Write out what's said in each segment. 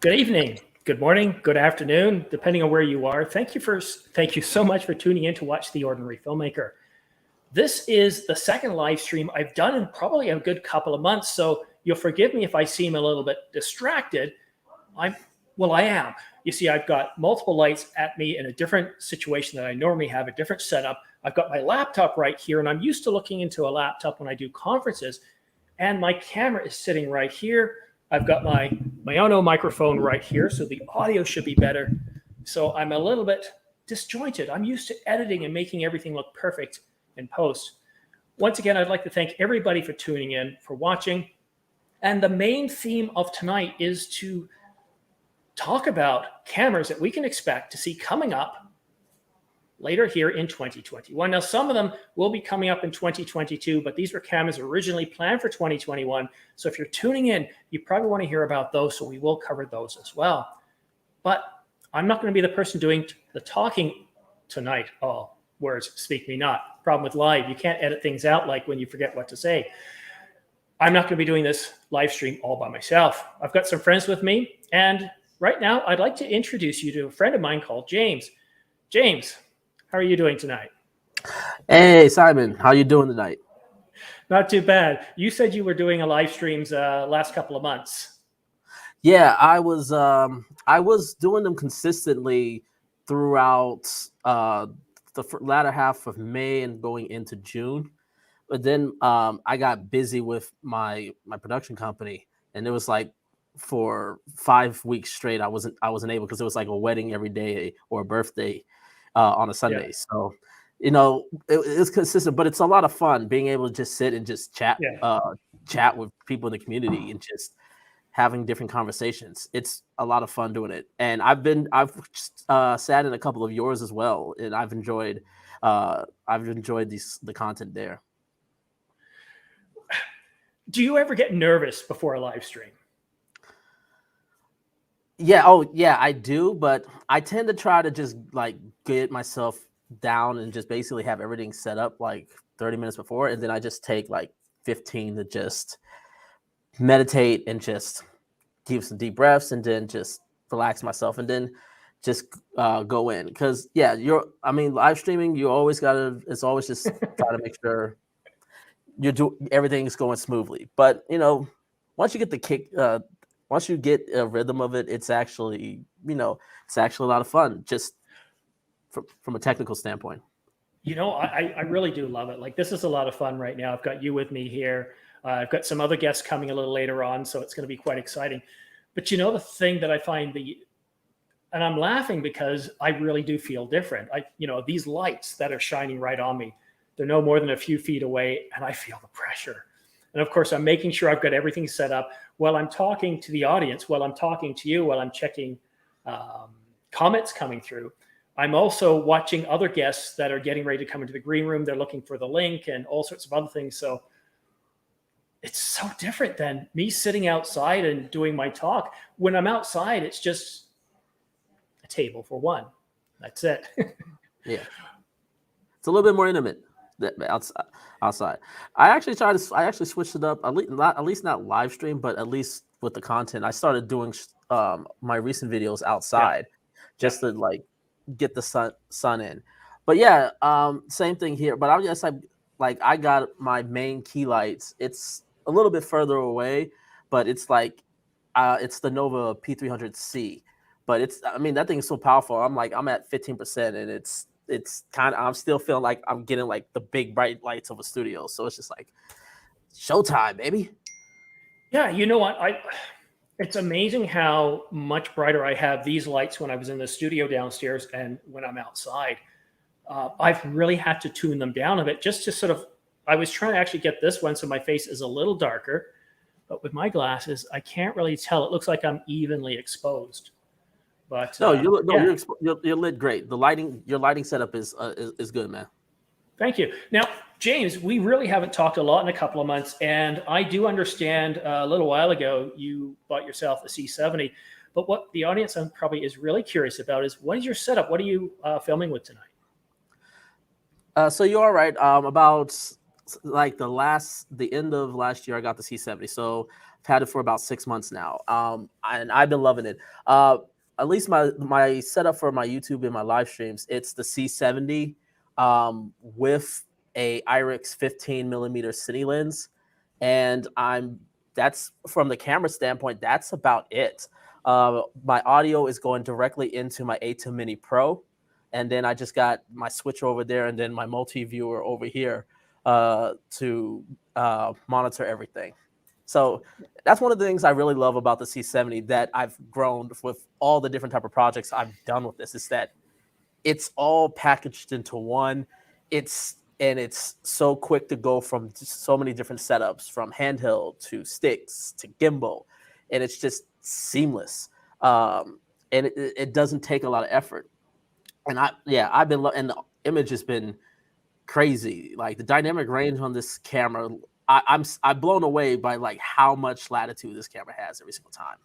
Good evening, good morning, good afternoon, depending on where you are. Thank you so much for tuning in to watch The Ordinary Filmmaker. This is the second live stream I've done in probably a good couple of months, so you'll forgive me if I seem a little bit distracted. I am. You see, I've got multiple lights at me in a different situation that I normally have, a different setup. I've got my laptop right here, and I'm used to looking into a laptop when I do conferences, and my camera is sitting right here. I've got my Ono microphone right here, so the audio should be better. So I'm a little bit disjointed. I'm used to editing and making everything look perfect in post. Once again, I'd like to thank everybody for tuning in, for watching. And the main theme of tonight is to talk about cameras that we can expect to see coming up later here in 2021. Now, some of them will be coming up in 2022, but these were cameras originally planned for 2021. So if you're tuning in, you probably want to hear about those, so we will cover those as well. But I'm not going to be the person doing the talking tonight. Oh, words speak me not. Problem with live, you can't edit things out like when you forget what to say. I'm not going to be doing this live stream all by myself. I've got some friends with me, and right now I'd like to introduce you to a friend of mine called James. James, how are you doing tonight? Hey, Simon, how you doing tonight? Not too bad. You said you were doing a live streams last couple of months. Yeah, I was doing them consistently throughout the latter half of May and going into June. But then I got busy with my production company, and it was like for 5 weeks straight I wasn't able, because it was like a wedding every day or a birthday on a Sunday. Yeah. So, you know, it's consistent, but it's a lot of fun being able to just sit and just chat, chat with people in the community and just having different conversations. It's a lot of fun doing it. And I've sat in a couple of yours as well, and I've enjoyed the content there. Do you ever get nervous before a live stream? Yeah. Oh, yeah, I do. But I tend to try to just like get myself down and just basically have everything set up like 30 minutes before. And then I just take like 15 to just meditate and just give some deep breaths and then just relax myself and then just go in. Because, yeah, live streaming, it's always just gotta make sure everything's going smoothly. But, you know, once you get the kick, once you get a rhythm of it, it's actually a lot of fun, just from a technical standpoint. You know, I really do love it. Like, this is a lot of fun right now. I've got you with me here. I've got some other guests coming a little later on, so it's going to be quite exciting. But you know, the thing that I find and I'm laughing because I really do feel different. These lights that are shining right on me, they're no more than a few feet away, and I feel the pressure. And of course, I'm making sure I've got everything set up while I'm talking to the audience, while I'm talking to you, while I'm checking comments coming through. I'm also watching other guests that are getting ready to come into the green room. They're looking for the link and all sorts of other things. So it's so different than me sitting outside and doing my talk. When I'm outside, it's just a table for one. That's it. Yeah. It's a little bit more intimate outside. I actually switched it up, at least not live stream, but at least with the content. I started doing my recent videos outside just to like get the sun in. But yeah, same thing here. But I got my main key lights. It's a little bit further away, but it's like it's the Nova P300C. But that thing is so powerful. I'm at 15%, and it's kind of, I'm still feeling like I'm getting like the big bright lights of a studio. So it's just like showtime, baby. Yeah, you know what? It's amazing how much brighter I have these lights when I was in the studio downstairs and when I'm outside. I've really had to tune them down a bit just to sort of, I was trying to actually get this one so my face is a little darker, but with my glasses, I can't really tell. It looks like I'm evenly exposed. But you're lit great. Your lighting setup is good, man. Thank you. Now, James, we really haven't talked a lot in a couple of months, and I do understand a little while ago you bought yourself a C70, but what the audience probably is really curious about is, what is your setup? What are you filming with tonight? So you're all right. About like the end of last year, I got the C70. So had it for about 6 months now, and I've been loving it. At least my setup for my YouTube and my live streams, it's the C70 with a IRIX 15 millimeter cine lens, and that's from the camera standpoint. That's about it. My audio is going directly into my A2 Mini Pro, and then I just got my switcher over there, and then my multi-viewer over here to monitor everything. So that's one of the things I really love about the C70 that I've grown with all the different type of projects I've done with this, is that it's all packaged into one. It's so quick to go from so many different setups, from handheld to sticks to gimbal, and it's just seamless. And it doesn't take a lot of effort. And I've been and the image has been crazy. Like the dynamic range on this camera, I'm blown away by like how much latitude this camera has every single time.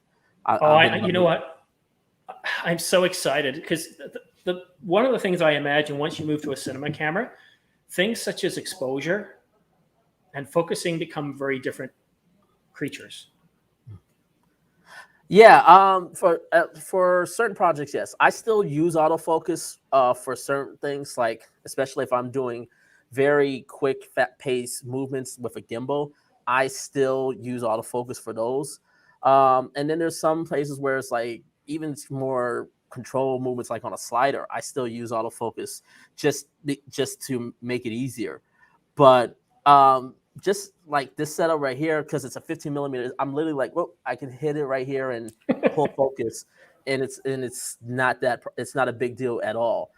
You know what? I'm so excited because one of the things I imagine once you move to a cinema camera, things such as exposure and focusing become very different creatures. Yeah, for certain projects, yes. I still use autofocus for certain things, like especially if I'm doing very quick, fast-paced movements with a gimbal, I still use autofocus for those. And then there's some places where it's like even more control movements, like on a slider, I still use autofocus just to make it easier. But just like this setup right here, because it's a 15 millimeter, I'm literally like, well, I can hit it right here and pull focus, and it's not a big deal at all.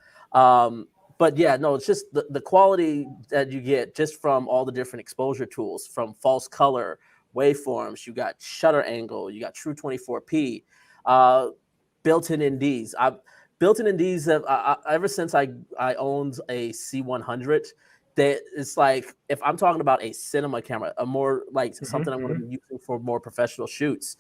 But yeah, no, it's just the quality that you get just from all the different exposure tools, from false color, waveforms, you got shutter angle, you got true 24p, built-in NDs. Built-in NDs ever since I owned a C100. That it's like, if I'm talking about a cinema camera, a more like something I'm going to be using for more professional shoots,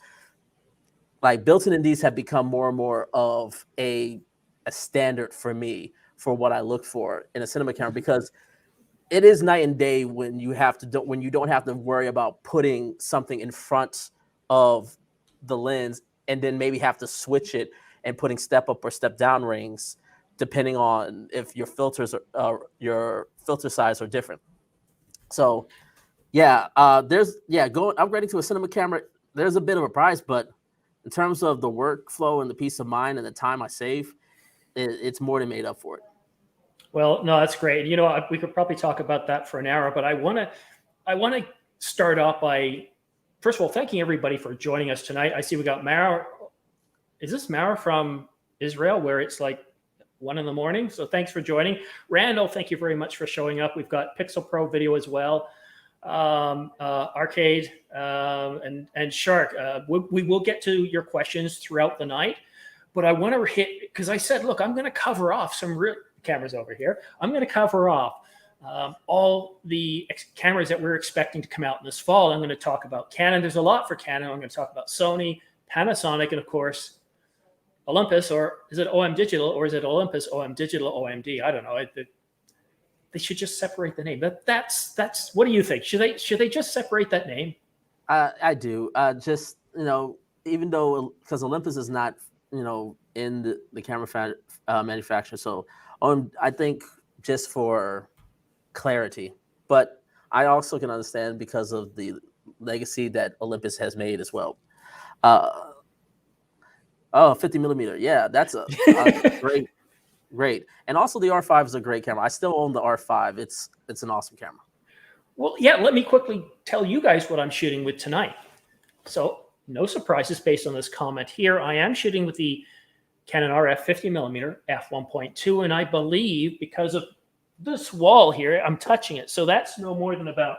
like built-in NDs have become more and more of a standard for me for what I look for in a cinema camera, because it is night and day when you don't have to worry about putting something in front of the lens and then maybe have to switch it and putting step up or step down rings, depending on if your filters your filter size are different. So upgrading to a cinema camera, there's a bit of a price, but in terms of the workflow and the peace of mind and the time I save, it's more than made up for it. Well, no, that's great. You know, we could probably talk about that for an hour, but I want to start off by, first of all, thanking everybody for joining us tonight. I see we got Mara. Is this Mara from Israel, where it's like 1 a.m? So thanks for joining. Randall, thank you very much for showing up. We've got Pixel Pro video as well. Arcade and Shark. We will get to your questions throughout the night, but I want to hit, because I said, look, I'm going to cover off some real cameras over here. I'm going to cover off all the cameras that we're expecting to come out in this fall. I'm going to talk about Canon. There's a lot for Canon. I'm going to talk about Sony, Panasonic, and of course, Olympus, or is it OM Digital, or is it Olympus, OM Digital, OMD? I don't know. They should just separate the name. That's what do you think? Should they just separate that name? I do. Just, even though, because Olympus is not, in the camera manufacturer. So I think just for clarity, but I also can understand because of the legacy that Olympus has made as well. 50 millimeter. Yeah, that's a great. And also the R5 is a great camera. I still own the R5. It's an awesome camera. Well, yeah, let me quickly tell you guys what I'm shooting with tonight. So no surprises based on this comment here. I am shooting with the Canon RF 50 millimeter f1.2, and I believe because of this wall here, I'm touching it. So that's no more than about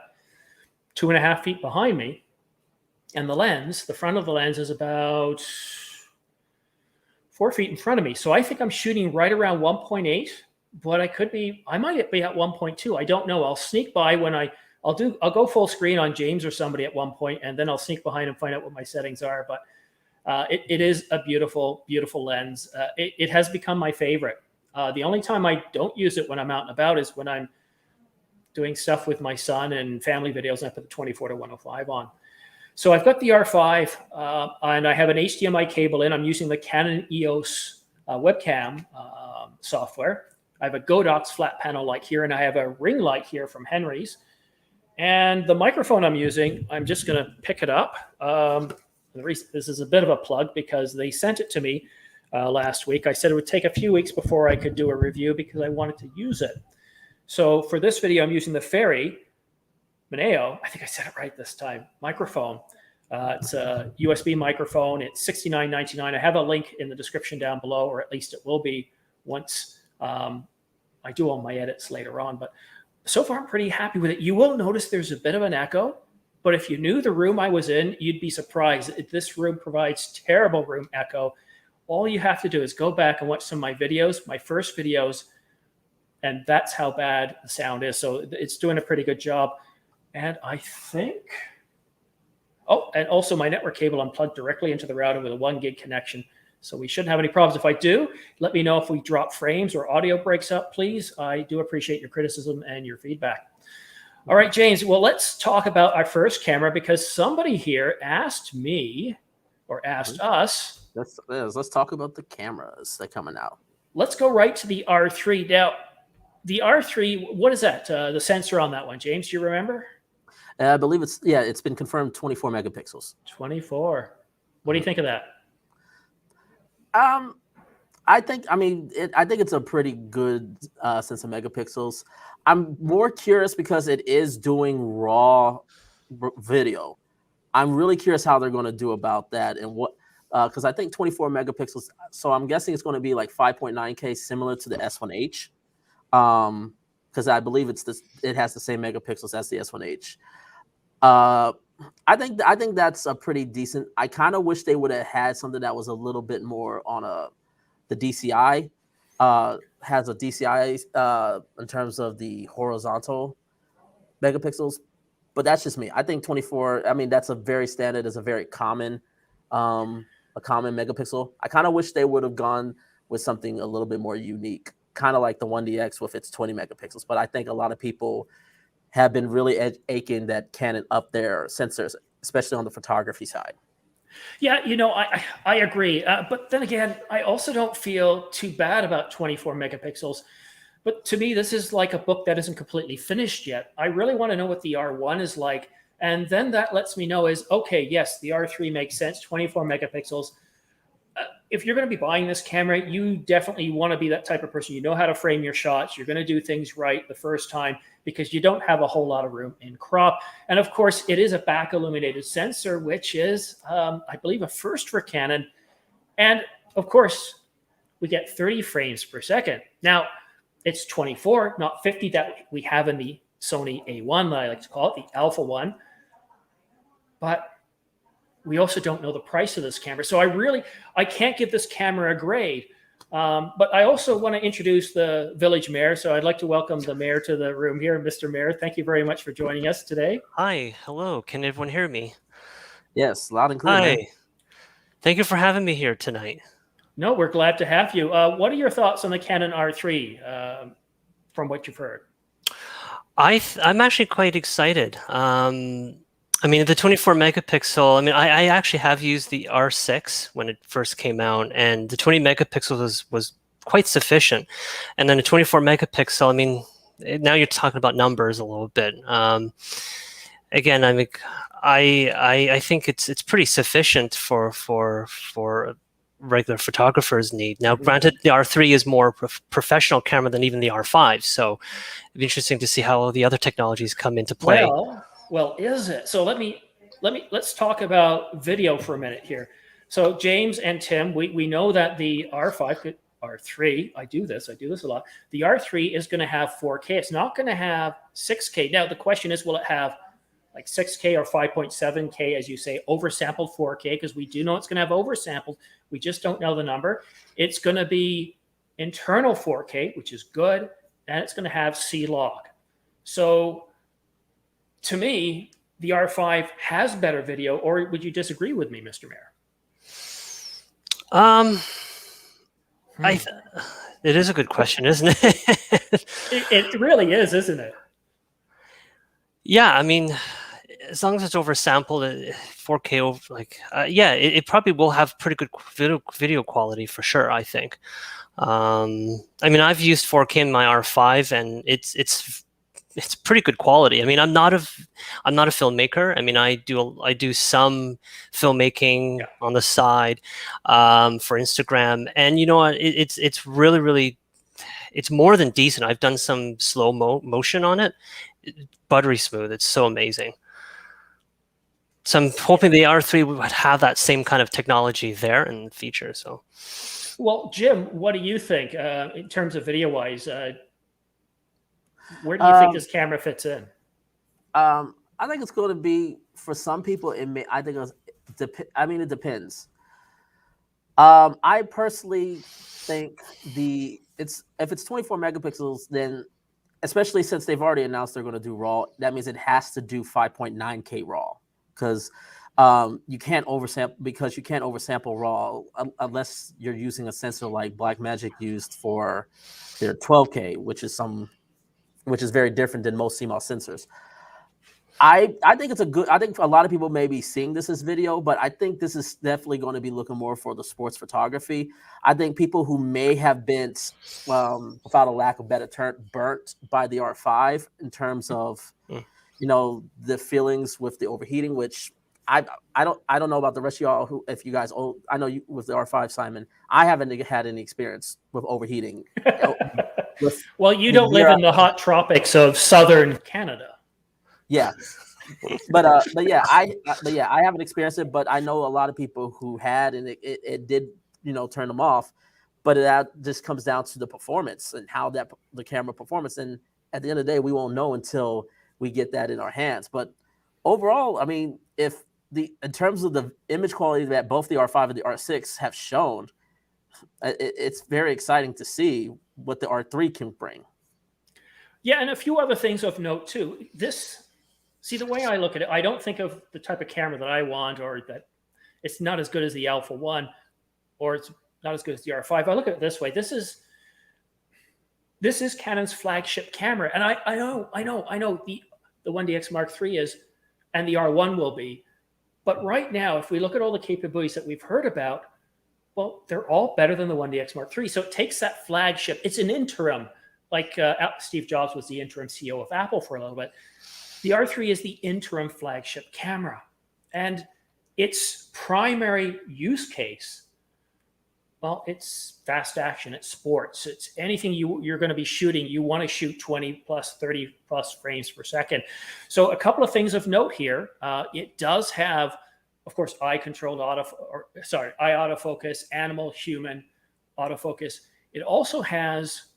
2.5 feet behind me. And the lens, the front of the lens is about 4 feet in front of me. So I think I'm shooting right around 1.8, but I might be at 1.2. I don't know. I'll sneak by when I'll go full screen on James or somebody at one point, and then I'll sneak behind and find out what my settings are. But it is a beautiful, beautiful lens. It has become my favorite. The only time I don't use it when I'm out and about is when I'm doing stuff with my son and family videos, and I put the 24 to 105 on. So I've got the R5 and I have an HDMI cable in. I'm using the Canon EOS webcam software. I have a Godox flat panel light here, and I have a ring light here from Henry's. And the microphone I'm using, I'm just going to pick it up. This is a bit of a plug because they sent it to me last week. I said it would take a few weeks before I could do a review because I wanted to use it. So for this video, I'm using the Fairy Mineo, I think I said it right this time, microphone. It's a USB microphone. It's $69.99. I have a link in the description down below, or at least it will be once I do all my edits later on. But so far, I'm pretty happy with it. You will notice there's a bit of an echo, but if you knew the room I was in, you'd be surprised. This room provides terrible room echo. All you have to do is go back and watch some of my videos, my first videos, and that's how bad the sound is. So it's doing a pretty good job. And I think, oh, and also my network cable unplugged directly into the router with a 1 gig connection. So we shouldn't have any problems. If I do, let me know if we drop frames or audio breaks up, please. I do appreciate your criticism and your feedback. All right, James, well, let's talk about our first camera because somebody here asked me or asked us. Let's talk about the cameras that are coming out. Let's go right to the R3. Now, the R3, what is that? The sensor on that one, James, do you remember? I believe it's been confirmed 24 megapixels. 24. What do you think of that? I think it's a pretty good sense of megapixels. I'm more curious because it is doing raw video. I'm really curious how they're going to do about that and what, because I think 24 megapixels. So I'm guessing it's going to be like 5.9K, similar to the S1H, because I believe it has the same megapixels as the S1H. I think that's a pretty decent. I kind of wish they would have had something that was a little bit more on the DCI. Has a DCI in terms of the horizontal megapixels, but that's just me. I think 24. I mean, that's a very standard. Is a very common megapixel. I kind of wish they would have gone with something a little bit more unique, kind of like the 1DX with its 20 megapixels. But I think a lot of people have been really aching that Canon up their sensors, especially on the photography side. Yeah, you know, I agree. But then again, I also don't feel too bad about 24 megapixels. But to me, this is like a book that isn't completely finished yet. I really want to know what the R1 is like. And then that lets me know is, okay, yes, the R3 makes sense, 24 megapixels. If you're going to be buying this camera, you definitely want to be that type of person. You know how to frame your shots. You're going to do things right the first time because you don't have a whole lot of room in crop. And of course, it is a back illuminated sensor, which is, I believe, a first for Canon. And of course, we get 30 frames per second. Now, it's 24, not 50 that we have in the Sony A1, that I like to call it, the Alpha one. But we also don't know the price of this camera. So I can't give this camera a grade. But I also want to introduce the village mayor. So I'd like to welcome the mayor to the room here. Mr. Mayor, thank you very much for joining us today. Hi, hello. Can everyone hear me? Yes, loud and clear. Hi. Man. Thank you for having me here tonight. No, we're glad to have you. What are your thoughts on the Canon R3 from what you've heard? I'm actually quite excited. I mean, the 24 megapixel, I mean, I actually have used the R6 when it first came out, and the 20 megapixels was quite sufficient. And then the 24 megapixel, I mean, now you're talking about numbers a little bit. Again, I mean, I think it's pretty sufficient for regular photographers' need. Now, granted, the R3 is more professional camera than even the R5, so it'd be interesting to see how the other technologies come into play. Well, is it? So let's talk about video for a minute here. So James and Tim, we know that the R3, I do this a lot. The R3 is going to have 4K. It's not going to have 6K. Now the question is, will it have like 6K or 5.7K, as you say, oversampled 4K? Because we do know it's going to have oversampled. We just don't know the number. It's going to be internal 4K, which is good, and it's going to have C-Log. So to me, the R5 has better video, or would you disagree with me, Mr. Mayor? It is a good question, isn't it? It really is, isn't it? Yeah, I mean, as long as it's oversampled, 4K over, like, yeah, it probably will have pretty good video quality for sure, I think. I mean, I've used 4K in my R5, and it's pretty good quality. I mean, I'm not a filmmaker. I mean, I do some filmmaking on the side for Instagram, and you know what? It's really it's more than decent. I've done some slow motion on it. Buttery smooth. It's so amazing. So I'm hoping the R3 would have that same kind of technology there and feature. So, well, Jim, what do you think in terms of video wise? Where do you think this camera fits in? I think it's going to be, for some people, it depends. I personally think if it's 24 megapixels, then, especially since they've already announced they're going to do RAW, that means it has to do 5.9K RAW, because you can't oversample RAW unless you're using a sensor like Blackmagic used for their 12K, which is very different than most CMOS sensors. I think I think a lot of people may be seeing this as video, but I think this is definitely going to be looking more for the sports photography. I think people who may have been, without a lack of better term, burnt by the R5 in terms of, the feelings with the overheating, which I don't know about the rest of y'all if you guys old. I know you with the R5, Simon. I haven't had any experience with overheating. Well, you don't live in the hot tropics of southern Canada. Yeah, but yeah, I haven't experienced it, but I know a lot of people who had, and it did, turn them off. But that just comes down to the performance and how the camera performance. And at the end of the day, we won't know until we get that in our hands. But overall, I mean, in terms of the image quality that both the R5 and the R6 have shown, it's very exciting to see what the R3 can bring. Yeah, and a few other things of note too. See, the way I look at it, I don't think of the type of camera that I want, or that it's not as good as the Alpha 1, or it's not as good as the R5. I look at it this way. This is Canon's flagship camera. And I know the 1DX Mark III is, and the R1 will be. But right now, if we look at all the capabilities that we've heard about, well, they're all better than the 1DX Mark III. So it takes that flagship. It's an interim, like Steve Jobs was the interim CEO of Apple for a little bit. The R3 is the interim flagship camera, and its primary use case, well, it's fast action, it's sports, it's anything you're going to be shooting. You want to shoot 20 plus, 30 plus frames per second. So a couple of things of note here. It does have, of course, eye autofocus, animal, human autofocus. It also has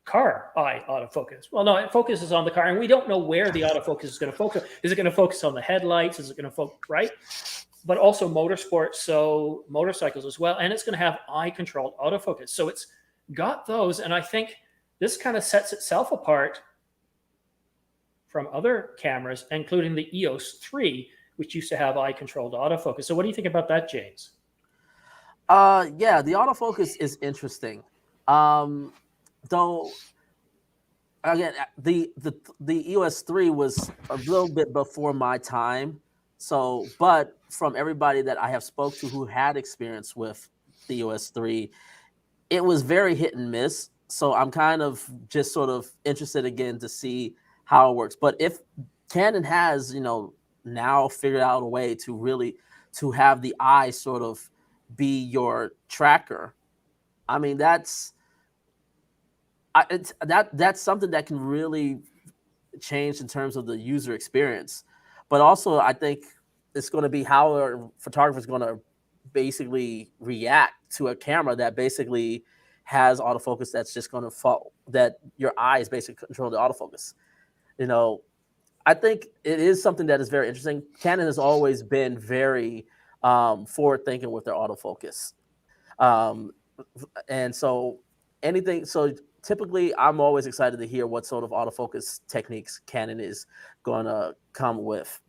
car eye autofocus. Well, no, it focuses on the car, and we don't know where the autofocus is going to focus. Is it going to focus on the headlights? Is it going to focus, right? But also motorsports, so motorcycles as well. And it's going to have eye-controlled autofocus. So it's got those, and I think this kind of sets itself apart from other cameras, including the EOS 3, which used to have eye-controlled autofocus. So what do you think about that, James? Yeah, the autofocus is interesting. Though, again, the EOS 3 was a little bit before my time. So, but from everybody that I have spoke to who had experience with the EOS 3, it was very hit and miss. So I'm kind of just sort of interested again to see how it works. But if Canon has, now figured out a way to have the eye sort of be your tracker, I mean, that's something that can really change in terms of the user experience. But also, I think it's going to be how a photographer is going to basically react to a camera that basically has autofocus that's just going to fall, that your eye is basically controlling the autofocus. I think it is something that is very interesting. Canon has always been very forward thinking with their autofocus. And so typically, I'm always excited to hear what sort of autofocus techniques Canon is going to come with.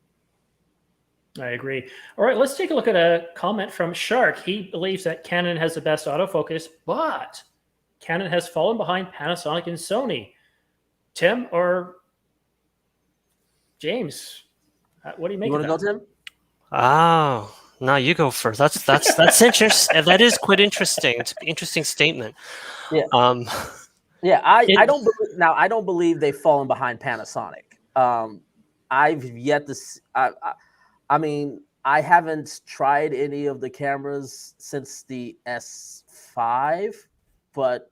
I agree. All right, let's take a look at a comment from Shark. He believes that Canon has the best autofocus, but Canon has fallen behind Panasonic and Sony. Tim or James, What do you make You of want to that? go, Tim? Oh, no, you go first. That's interesting. That is quite interesting. It's an interesting statement. Yeah. Yeah, I don't believe, now I don't believe they've fallen behind Panasonic. I've yet to I mean, I haven't tried any of the cameras since the S5, but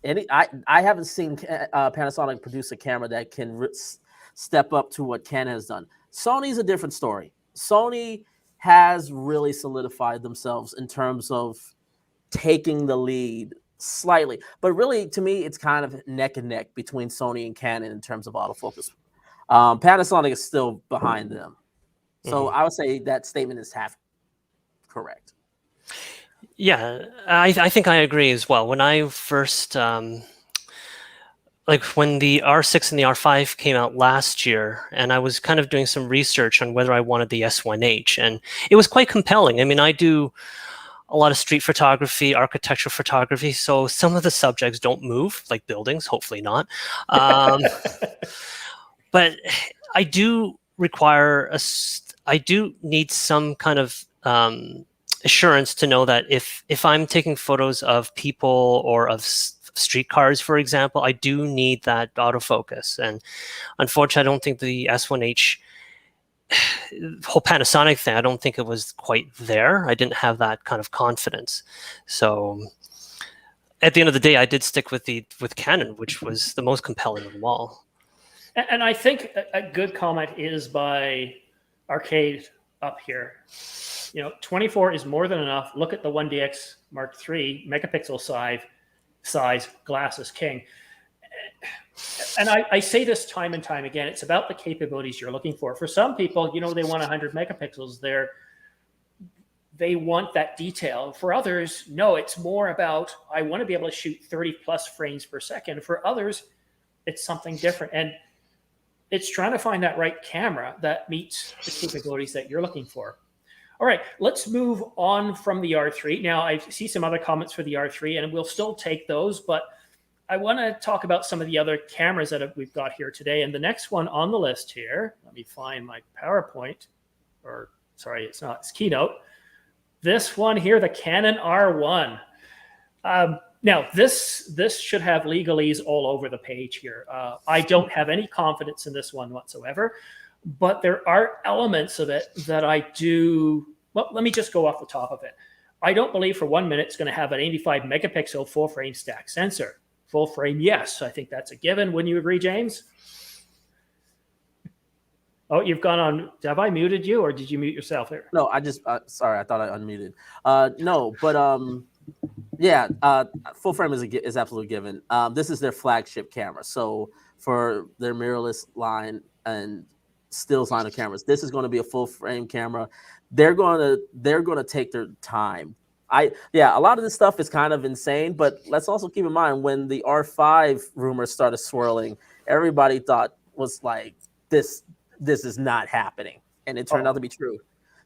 I haven't seen Panasonic produce a camera that can step up to what Canon has done. Sony's a different story. Sony has really solidified themselves in terms of taking the lead slightly, but really, to me, it's kind of neck and neck between Sony and Canon in terms of autofocus. Panasonic is still behind them, so I would say that statement is half correct. Yeah, I think I agree as well. When I first like when the R6 and the R5 came out last year, and I was kind of doing some research on whether I wanted the S1H, and it was quite compelling. I mean, I do a lot of street photography, architectural photography, so some of the subjects don't move, like buildings, hopefully not. But I do require I do need some kind of assurance to know that if I'm taking photos of people or of streetcars, for example, I do need that autofocus. And unfortunately, I don't think the S1H, whole Panasonic thing, I don't think it was quite there. I didn't have that kind of confidence. So at the end of the day, I did stick with Canon, which was the most compelling of them all. And I think a good comment is by Arcade up here. 24 is more than enough. Look at the 1DX Mark III megapixel size, glass is king. And I say this time and time again, it's about the capabilities you're looking for. For some people, they want 100 megapixels. They want that detail. For others, no, it's more about, I want to be able to shoot 30 plus frames per second. For others, it's something different. And it's trying to find that right camera that meets the capabilities that you're looking for. All right, let's move on from the R3. Now, I see some other comments for the R3, and we'll still take those, but I want to talk about some of the other cameras that we've got here today. And the next one on the list here, let me find my PowerPoint, or sorry, it's not, it's Keynote. This one here, the Canon R1. Now, this should have legalese all over the page here. I don't have any confidence in this one whatsoever, but there are elements of it that I do. Well, let me just go off the top of it. I don't believe for 1 minute it's going to have an 85 megapixel full frame stack sensor. Full frame, yes, I think that's a given. Wouldn't you agree, James? Oh, you've gone on. Have I muted you, or did you mute yourself there? No, I just sorry, I thought I unmuted. No, but yeah, full frame is absolutely given. This is their flagship camera. So for their mirrorless line and stills line of cameras, this is going to be a full frame camera. They're going to take their time. A lot of this stuff is kind of insane, but let's also keep in mind when the R5 rumors started swirling, everybody thought was like, this is not happening, and it turned out to be true.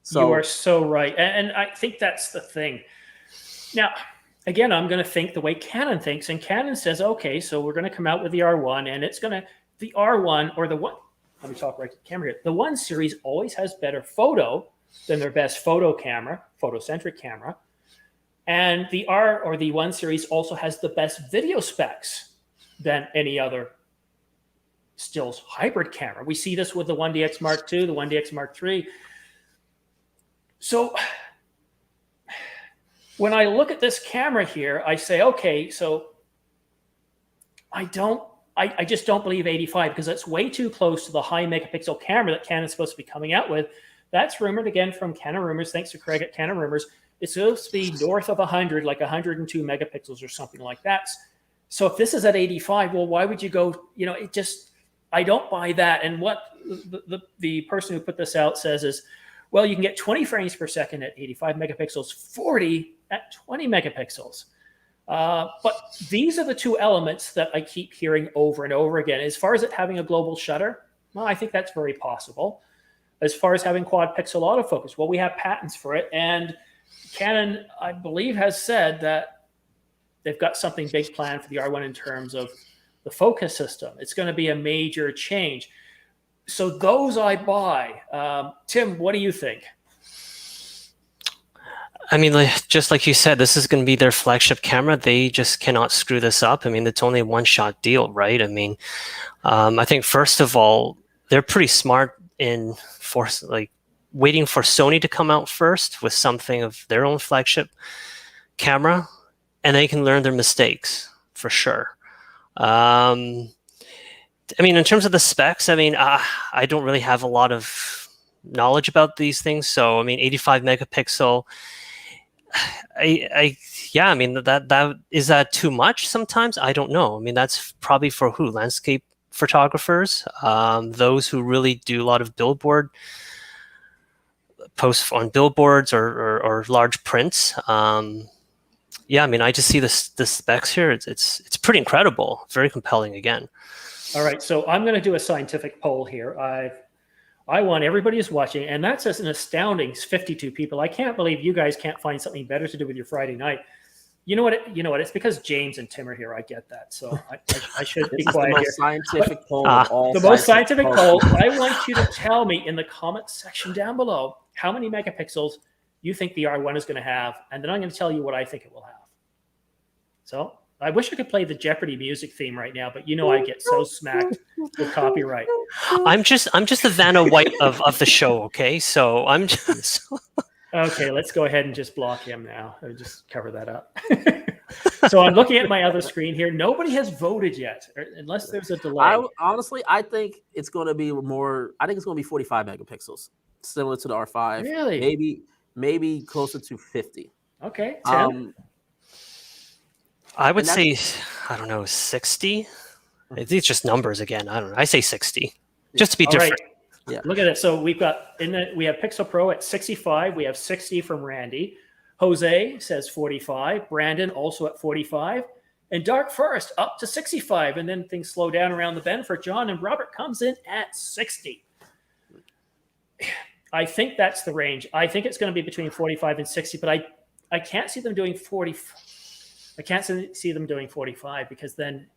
So you are so right, and I think that's the thing. Now, again, I'm going to think the way Canon thinks, and Canon says, okay, so we're going to come out with the R1, and it's going to, the R1 or the one, let me talk right to the camera here. The 1 series always has better photo than their best photocentric camera. And the R or the 1 series also has the best video specs than any other stills hybrid camera. We see this with the 1DX Mark II, the 1DX Mark III. So when I look at this camera here, I say, okay, so I just don't believe 85 because that's way too close to the high megapixel camera that Canon's supposed to be coming out with. That's rumored again from Canon Rumors. Thanks to Craig at Canon Rumors. It's supposed to be north of 100, like 102 megapixels or something like that. So if this is at 85, well, why would you go, it just, I don't buy that. And what the person who put this out says is, well, you can get 20 frames per second at 85 megapixels, 40 at 20 megapixels. But these are the two elements that I keep hearing over and over again. As far as it having a global shutter, well, I think that's very possible. As far as having quad pixel autofocus, well, we have patents for it. And Canon, I believe, has said that they've got something big planned for the R1 in terms of the focus system. It's going to be a major change. So those I buy. Tim, what do you think? I mean, just like you said, this is going to be their flagship camera. They just cannot screw this up. I mean, it's only a one-shot deal, right? I mean, I think first of all, they're pretty smart in waiting for Sony to come out first with something of their own flagship camera, and they can learn their mistakes for sure. I mean, in terms of the specs, I mean, I don't really have a lot of knowledge about these things. So, I mean, 85 megapixel. I mean, that is that too much sometimes? I don't know. I mean, that's probably for who? Landscape photographers, those who really do a lot of billboard posts on billboards or large prints. Yeah, I mean, I just see the specs here. It's pretty incredible, very compelling again. All right, so I'm going to do a scientific poll here. I want everybody who's watching, and that's just an astounding 52 people. I can't believe you guys can't find something better to do with your Friday night. You know what? It's because James and Tim are here. I get that, so I should be quiet here. Scientific poll of all the most scientific poll. I want you to tell me in the comments section down below how many megapixels you think the R1 is going to have, and then I'm going to tell you what I think it will have. So I wish I could play the Jeopardy music theme right now, but I get so smacked with copyright. I'm just the Vanna White of the show, okay? So I'm just okay. Let's go ahead and just block him now. I'll just cover that up. So I'm looking at my other screen here. Nobody has voted yet, unless there's a delay. Honestly, I think it's going to be more. I think it's going to be 45 megapixels, similar to the R5. Really? Maybe closer to 50. Okay. 10. I would say, I don't know, 60. It's just numbers again. I don't know. I say 60, just to be different. Right. Yeah. Look at it. So we have Pixel Pro at 65. We have 60 from Randy. Jose says 45. Brandon also at 45. And Dark Forest up to 65. And then things slow down around the bend for John. And Robert comes in at 60. I think that's the range. I think it's going to be between 45 and 60. But I can't see them doing 40. I can't see them doing 45 because then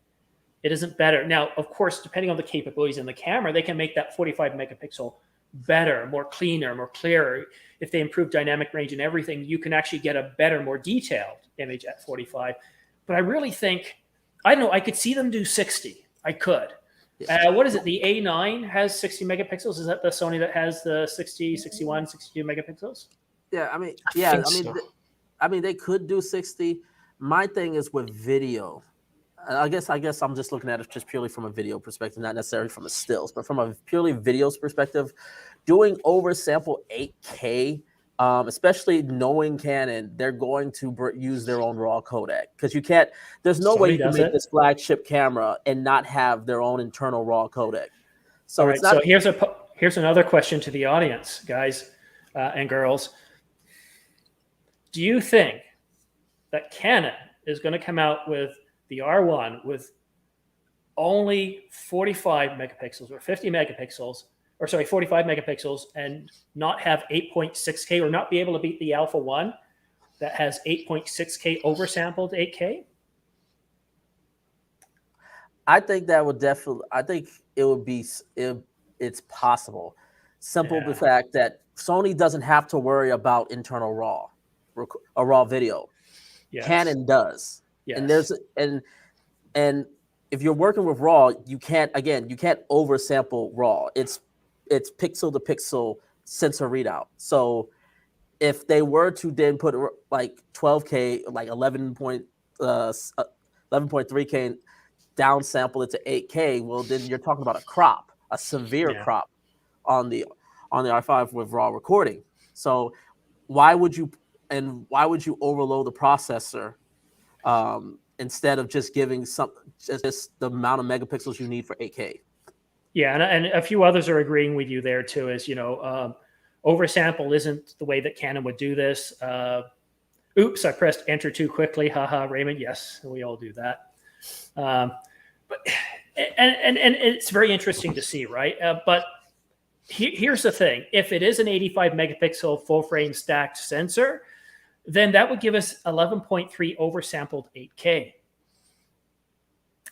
it isn't better. Now, of course, depending on the capabilities in the camera, they can make that 45 megapixel better, more cleaner, more clearer. If they improve dynamic range and everything, you can actually get a better, more detailed image at 45. But I really think, I don't know, I could see them do 60. I could. What is it? The A9 has 60 megapixels. Is that the Sony that has the 60, 61, 62 megapixels? Yeah, I mean, they could do 60. My thing is with video. I guess I'm just looking at it just purely from a video perspective, not necessarily from a stills, but from a purely videos perspective, doing oversample 8K, especially knowing Canon, they're going to use their own raw codec because you can't. There's no way you can make this flagship camera and not have their own internal raw codec. So, all right, so here's another question to the audience, guys and girls. Do you think that Canon is going to come out with the R1 with only 45 megapixels or 50 megapixels, or sorry, 45 megapixels and not have 8.6K or not be able to beat the Alpha 1 that has 8.6K oversampled 8K? I think that would definitely, I think it would be, it's possible. The fact that Sony doesn't have to worry about internal raw video. Yes. Canon does. Yes. And if you're working with RAW, you can't oversample RAW. It's pixel to pixel sensor readout. So if they were to then put like 12K, like 11.3K downsample it to 8K, well then you're talking about a severe crop on the R5 with RAW recording. So why would you overload the processor instead of just giving just the amount of megapixels you need for 8K? Yeah, and a few others are agreeing with you there too. Is oversample isn't the way that Canon would do this. Oops, I pressed enter too quickly. Haha, Raymond. Yes, we all do that. But it's very interesting to see, right? But here's the thing: if it is an 85 megapixel full frame stacked sensor, then that would give us 11.3 oversampled 8K.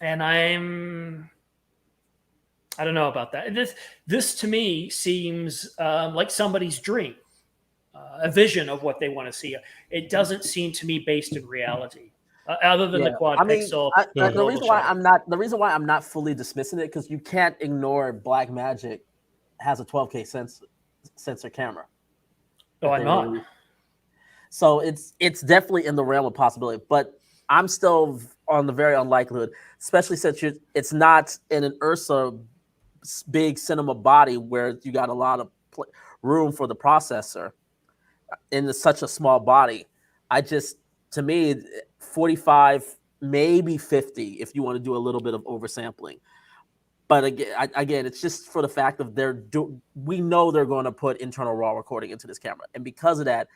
And I don't know about that. This to me seems like somebody's dream, a vision of what they want to see. It doesn't seem to me based in reality, other than the quad pixel. The reason why I'm not fully dismissing it, because you can't ignore Blackmagic has a 12K sensor camera. Oh, I'm not. So it's definitely in the realm of possibility, but I'm still on the very unlikelihood, especially since it's not in an Ursa big cinema body where you got a lot of room for the processor in such a small body. To me, 45, maybe 50 if you want to do a little bit of oversampling. But again, it's just for the fact of we know they're going to put internal RAW recording into this camera. And because of that,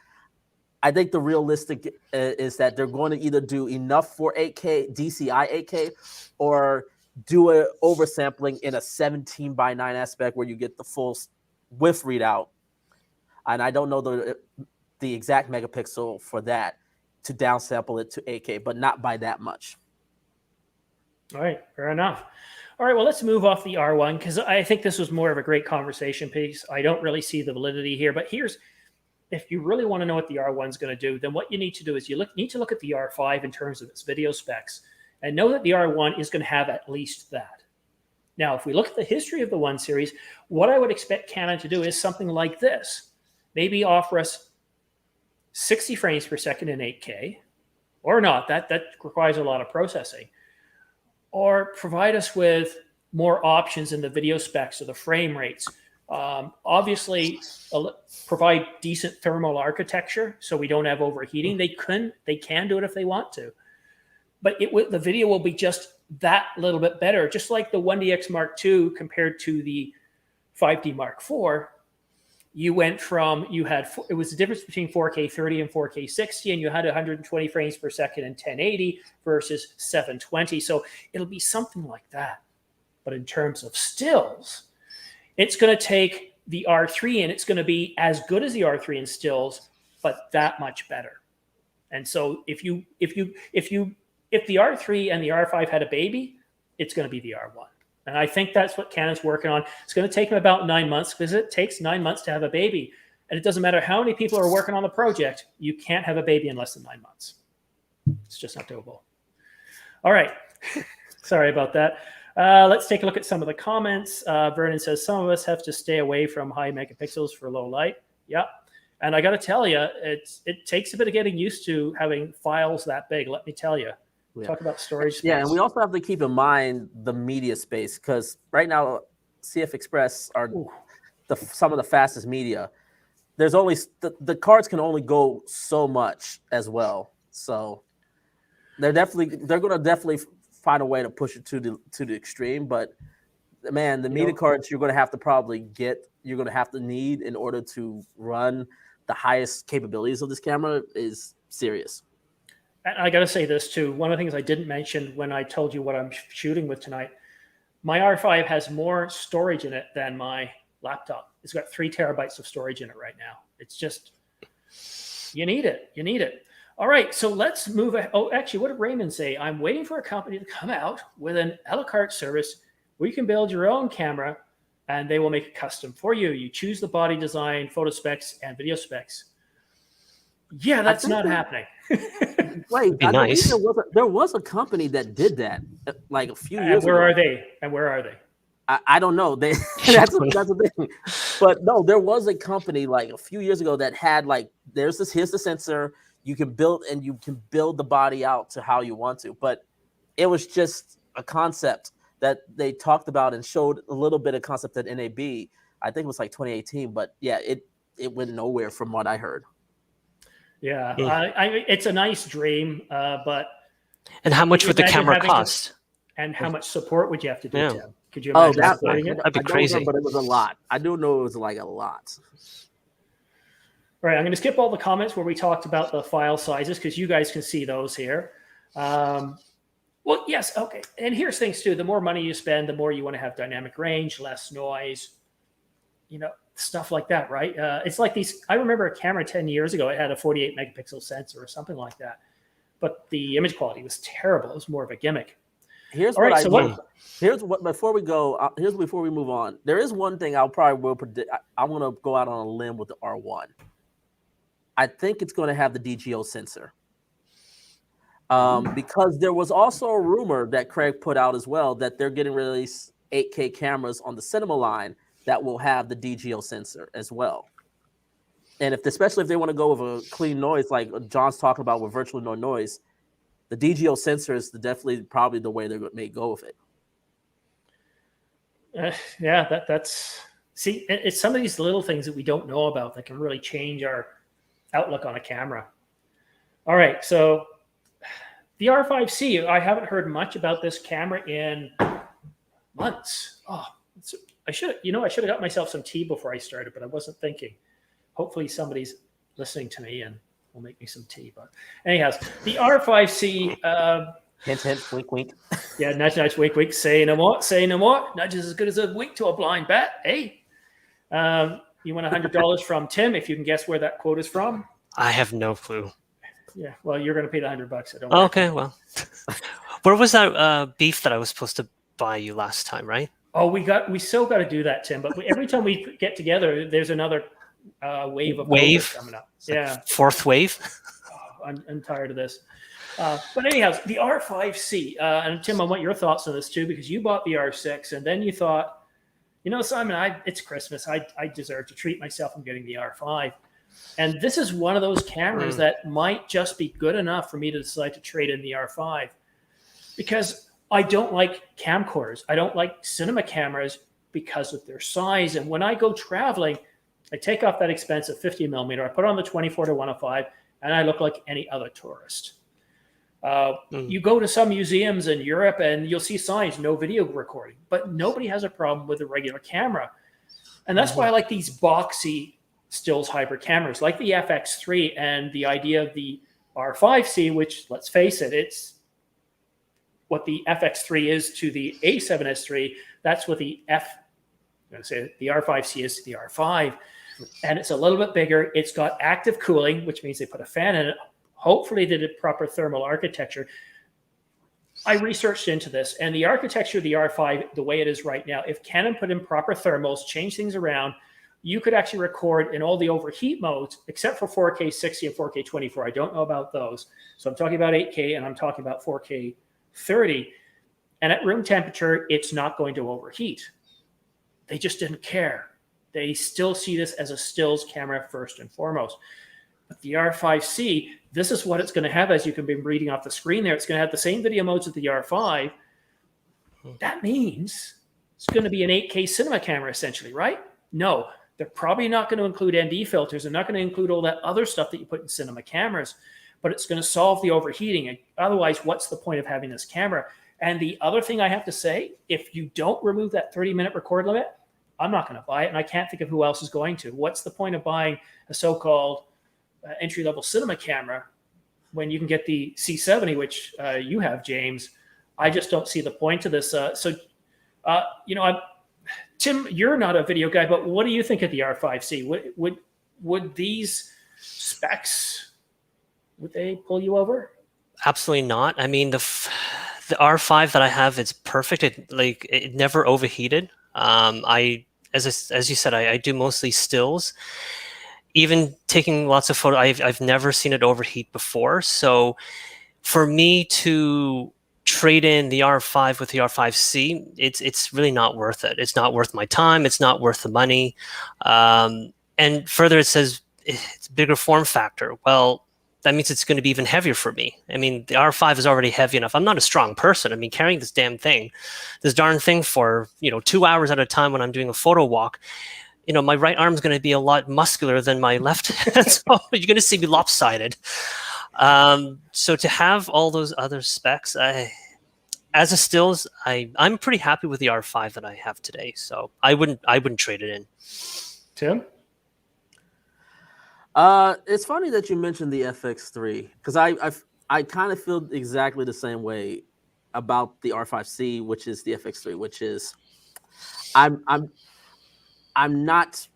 I think the realistic is that they're going to either do enough for 8K, DCI 8K, or do a oversampling in a 17:9 aspect where you get the full width readout. And I don't know the exact megapixel for that to downsample it to 8K, but not by that much. All right, fair enough. All right, well, let's move off the R1 because I think this was more of a great conversation piece. I don't really see the validity here, but if you really want to know what the R1 is going to do, then what you need to do is need to look at the R5 in terms of its video specs and know that the R1 is going to have at least that. Now, if we look at the history of the 1 series, what I would expect Canon to do is something like this. Maybe offer us 60 frames per second in 8K, or not. That requires a lot of processing. Or provide us with more options in the video specs or the frame rates. Obviously, provide decent thermal architecture so we don't have overheating. They can do it if they want to, but the video will be just that little bit better. Just like the 1DX Mark II compared to the 5D Mark IV, it was the difference between 4K 30 and 4K 60, and you had 120 frames per second and 1080 versus 720. So it'll be something like that. But in terms of stills, it's going to take the R3 and it's going to be as good as the R3 in stills, but that much better. And so if the R3 and the R5 had a baby, it's going to be the R1. And I think that's what Canon's working on. It's going to take them about 9 months because it takes 9 months to have a baby. And it doesn't matter how many people are working on the project, you can't have a baby in less than 9 months. It's just not doable. All right. Sorry about that. Let's take a look at some of the comments. Vernon says, some of us have to stay away from high megapixels for low light. Yeah. And I got to tell you, it takes a bit of getting used to having files that big, let me tell you. Yeah. Talk about storage space. Yeah, and we also have to keep in mind the media space, because right now CF Express are some of the fastest media. There's only the cards can only go so much as well. So they're going to definitely find a way to push it to the extreme. But man, the media cards you're going to have to need in order to run the highest capabilities of this camera is serious. And I got to say this too. One of the things I didn't mention when I told you what I'm shooting with tonight, my R5 has more storage in it than my laptop. It's got 3 terabytes of storage in it right now. It's just, you need it. You need it. All right, so let's move. Oh, actually, what did Raymond say? I'm waiting for a company to come out with an a la carte service where you can build your own camera and they will make it custom for you. You choose the body design, photo specs, and video specs. Yeah, that's not happening. Wait, nice. There was a company that did that like a few years ago. Where are they? And where are they? I don't know. That's the thing. But no, there was a company like a few years ago that had like, here's the sensor. You can build the body out to how you want to. But it was just a concept that they talked about and showed a little bit of concept at NAB. I think it was like 2018. But yeah, it went nowhere from what I heard. Yeah, it's a nice dream, but... And how much would the camera cost? And how much support would you have to do, Tim? Could you imagine supporting it? That'd be crazy. But it was a lot. I do know it was like a lot. All right, I'm going to skip all the comments where we talked about the file sizes because you guys can see those here. Well, yes, okay. And here's things too. The more money you spend, the more you want to have dynamic range, less noise, stuff like that, right? It's like these. I remember a camera 10 years ago. It had a 48 megapixel sensor or something like that, but the image quality was terrible. It was more of a gimmick. Here's All what right, I so do. what? Here's what before we go. Here's before we move on. There is one thing I'll probably will predict. I want to go out on a limb with the R1. I think it's going to have the DGO sensor. Because there was also a rumor that Craig put out as well that they're getting release 8K cameras on the cinema line that will have the DGO sensor as well. And especially if they want to go with a clean noise, like John's talking about with virtually no noise, the DGO sensor is definitely probably the way they may go with it. Yeah, that's see, it's some of these little things that we don't know about that can really change our outlook on a camera. All right, so the R5C, I haven't heard much about this camera in months. Oh, I should have got myself some tea before I started, but I wasn't thinking. Hopefully somebody's listening to me and will make me some tea. But anyhow, the R5C. Hint, hint, wink, wink. Yeah, nudge, nudge, wink, wink. Say no more, say no more. Nudge is as good as a wink to a blind bat. Hey, you win $100 from Tim if you can guess where that quote is from. I have no clue. Yeah, well, you're going to pay the $100. I don't. Okay, well, where was that beef that I was supposed to buy you last time, right? Oh, we still got to do that, Tim. But every time we get together, there's another wave of COVID coming up. It's Yeah, like fourth wave. Oh, I'm tired of this. But anyhow, the R5C, and Tim, I want your thoughts on this too, because you bought the R6 and then you thought, Simon, it's Christmas. I deserve to treat myself. I'm getting the R5. And this is one of those cameras that might just be good enough for me to decide to trade in the R5, because I don't like camcorders. I don't like cinema cameras because of their size. And when I go traveling, I take off that expensive 50 millimeter, I put on the 24-105, and I look like any other tourist. You go to some museums in Europe and you'll see signs, no video recording, but nobody has a problem with a regular camera. And that's why I like these boxy stills hybrid cameras like the FX3 and the idea of the R5C, which, let's face it, it's what the FX3 is to the A7S III. That's what the R5C is to the R5. And it's a little bit bigger. It's got active cooling, which means they put a fan in it. Hopefully they did proper thermal architecture. I researched into this, and the architecture of the R5, the way it is right now, if Canon put in proper thermals, change things around, you could actually record in all the overheat modes, except for 4K 60 and 4K 24. I don't know about those. So I'm talking about 8K and I'm talking about 4K 30. And at room temperature, it's not going to overheat. They just didn't care. They still see this as a stills camera first and foremost. But the R5C, this is what it's going to have, as you can be reading off the screen there. It's going to have the same video modes as the R5. That means it's going to be an 8K cinema camera, essentially, right? No, they're probably not going to include ND filters. They're not going to include all that other stuff that you put in cinema cameras, but it's going to solve the overheating. And otherwise, what's the point of having this camera? And the other thing I have to say, if you don't remove that 30-minute record limit, I'm not going to buy it, and I can't think of who else is going to. What's the point of buying a so-called entry-level cinema camera when you can get the C70, which you have, James? I just don't see the point to this. Tim, you're not a video guy, but what do you think of the R5C? Would these specs, would they pull you over? Absolutely not. I mean, the R5 that I have, it's perfect. It never overheated. As you said, I do mostly stills. Even taking lots of photos, I've never seen it overheat before. So for me to trade in the R5 with the R5C, it's really not worth it. It's not worth my time. It's not worth the money. And further, it says it's bigger form factor. Well, that means it's going to be even heavier for me. I mean, the R5 is already heavy enough. I'm not a strong person. I mean, carrying this darn thing for 2 hours at a time when I'm doing a photo walk, my right arm is going to be a lot muscular than my left hand. So you're going to see me lopsided. So to have all those other specs, as a stills, I'm pretty happy with the R5 that I have today. So I wouldn't trade it in. Tim? It's funny that you mentioned the FX3, because I kind of feel exactly the same way about the R5C, which is the FX3, which is I'm not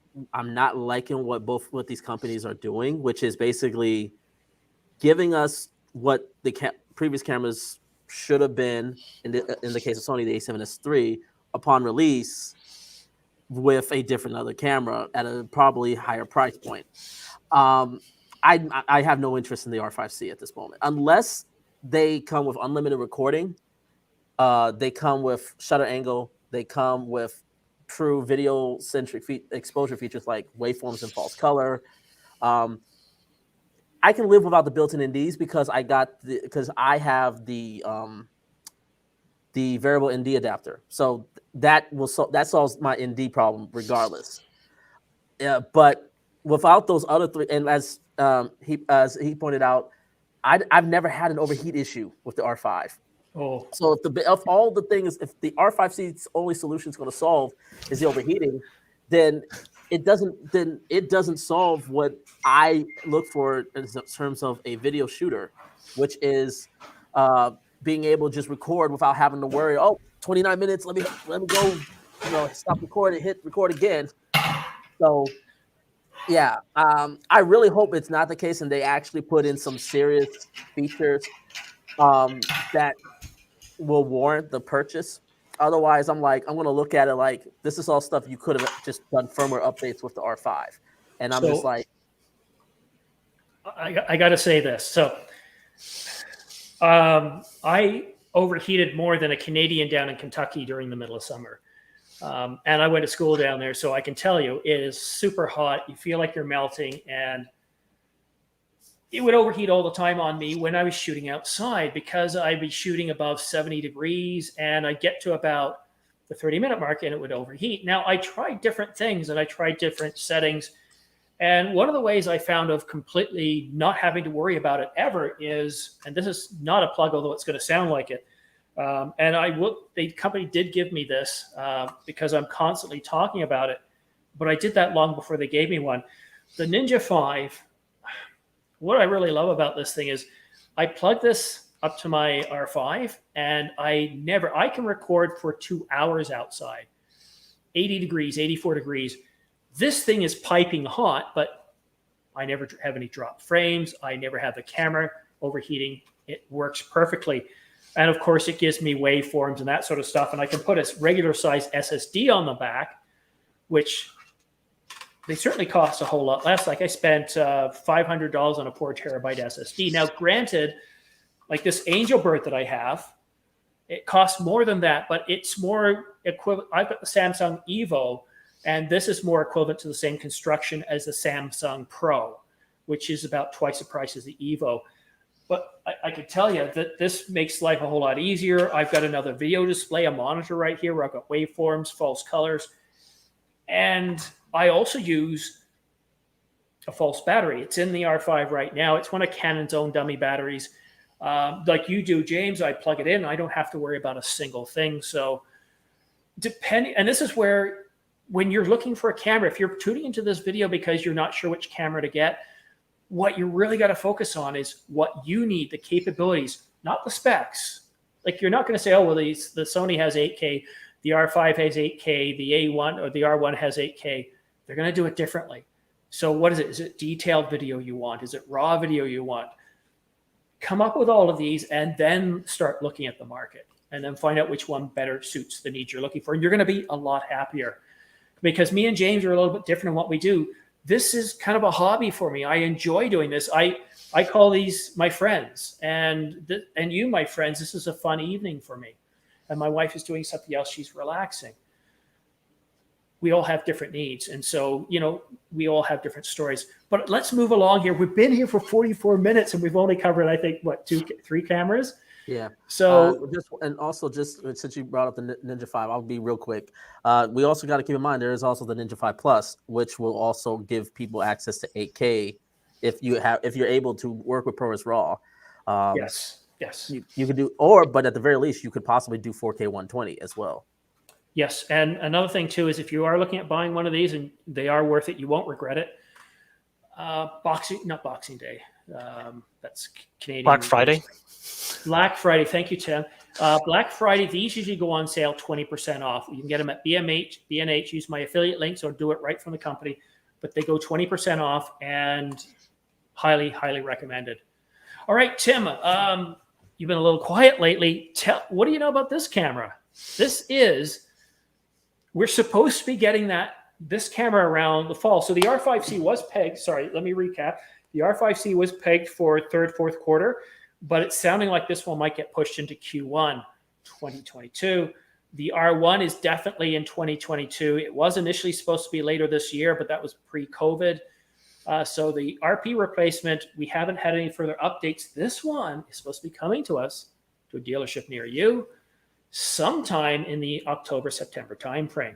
liking what these companies are doing, which is basically giving us what the previous cameras should have been, in the case of Sony, the A7S III, upon release, with a different other camera at a probably higher price point. I have no interest in the R5C at this moment, unless they come with unlimited recording. They come with shutter angle. They come with true video centric exposure features like waveforms and false color. I can live without the built-in NDs because I have the variable ND adapter, so that solves my ND problem regardless. But without those other three, and as he pointed out, I've never had an overheat issue with the R5. Oh, So if the R5C's only solution is going to solve is the overheating, then it doesn't solve what I look for in terms of a video shooter, which is being able to just record without having to worry. 29 minutes. Let me go. Stop recording. Hit record again. So yeah, I really hope it's not the case, and they actually put in some serious features that will warrant the purchase. Otherwise, I'm going to look at it like this is all stuff you could have just done firmware updates with the R5, and I'm just like, I got to say this. So, I overheated more than a Canadian down in Kentucky during the middle of summer, and I went to school down there, so I can tell you it is super hot. You feel like you're melting, and it would overheat all the time on me when I was shooting outside because I'd be shooting above 70 degrees and I'd get to about the 30-minute mark and it would overheat. Now, I tried different things and I tried different settings. And one of the ways I found of completely not having to worry about it ever is, and this is not a plug, although it's going to sound like it, the company did give me this because I'm constantly talking about it, but I did that long before they gave me one. The Ninja 5, what I really love about this thing is I plug this up to my R5 and I can record for 2 hours outside, 80 degrees, 84 degrees. This thing is piping hot, but I never have any drop frames. I never have the camera overheating. It works perfectly. And of course, it gives me waveforms and that sort of stuff. And I can put a regular size SSD on the back, which they certainly cost a whole lot less. Like I spent $500 on a 4 terabyte SSD. Now, granted, like this Angel Bird that I have, it costs more than that, but it's more equivalent. I've got the Samsung Evo, and this is more equivalent to the same construction as the Samsung Pro, which is about twice the price as the Evo. But I can tell you that this makes life a whole lot easier. I've got another video display, a monitor right here where I've got waveforms, false colors, and I also use a false battery. It's in the R5 right now. It's one of Canon's own dummy batteries. Like you do, James, I plug it in. I don't have to worry about a single thing. So and this is where, when you're looking for a camera, if you're tuning into this video because you're not sure which camera to get, what you really got to focus on is what you need, the capabilities, not the specs. Like you're not going to say, the Sony has 8K, the R5 has 8K, the A1 or the R1 has 8K. They're going to do it differently. So what is it? Is it detailed video you want? Is it raw video you want? Come up with all of these and then start looking at the market and then find out which one better suits the needs you're looking for. And you're going to be a lot happier because me and James are a little bit different in what we do. This is kind of a hobby for me. I enjoy doing this. I call these my friends and you, my friends. This is a fun evening for me. And my wife is doing something else. She's relaxing. We all have different needs. And so, we all have different stories. But let's move along here. We've been here for 44 minutes and we've only covered, I think, 3 cameras? Yeah. So, just since you brought up the Ninja 5, I'll be real quick. We also got to keep in mind there is also the Ninja 5 Plus, which will also give people access to 8K if you're able to work with ProRes RAW. yes. You could do, but at the very least, you could possibly do 4K 120 as well. Yes, and another thing too is if you are looking at buying one of these and they are worth it, you won't regret it. Not Boxing Day. That's Canadian. Black Friday. Black Friday. Thank you, Tim. Black Friday. These usually go on sale 20% off. You can get them at B&H. Use my affiliate links or do it right from the company. But they go 20% off and highly, highly recommended. All right, Tim. you've been a little quiet lately. What do you know about this camera? We're supposed to be getting this camera around the fall. So the R5C was pegged. Sorry, let me recap. The R5C was pegged for third, fourth quarter, but it's sounding like this one might get pushed into Q1 2022. The R1 is definitely in 2022. It was initially supposed to be later this year, but that was pre-COVID. So the RP replacement, we haven't had any further updates. This one is supposed to be coming to us to a dealership near you sometime in the October-September timeframe.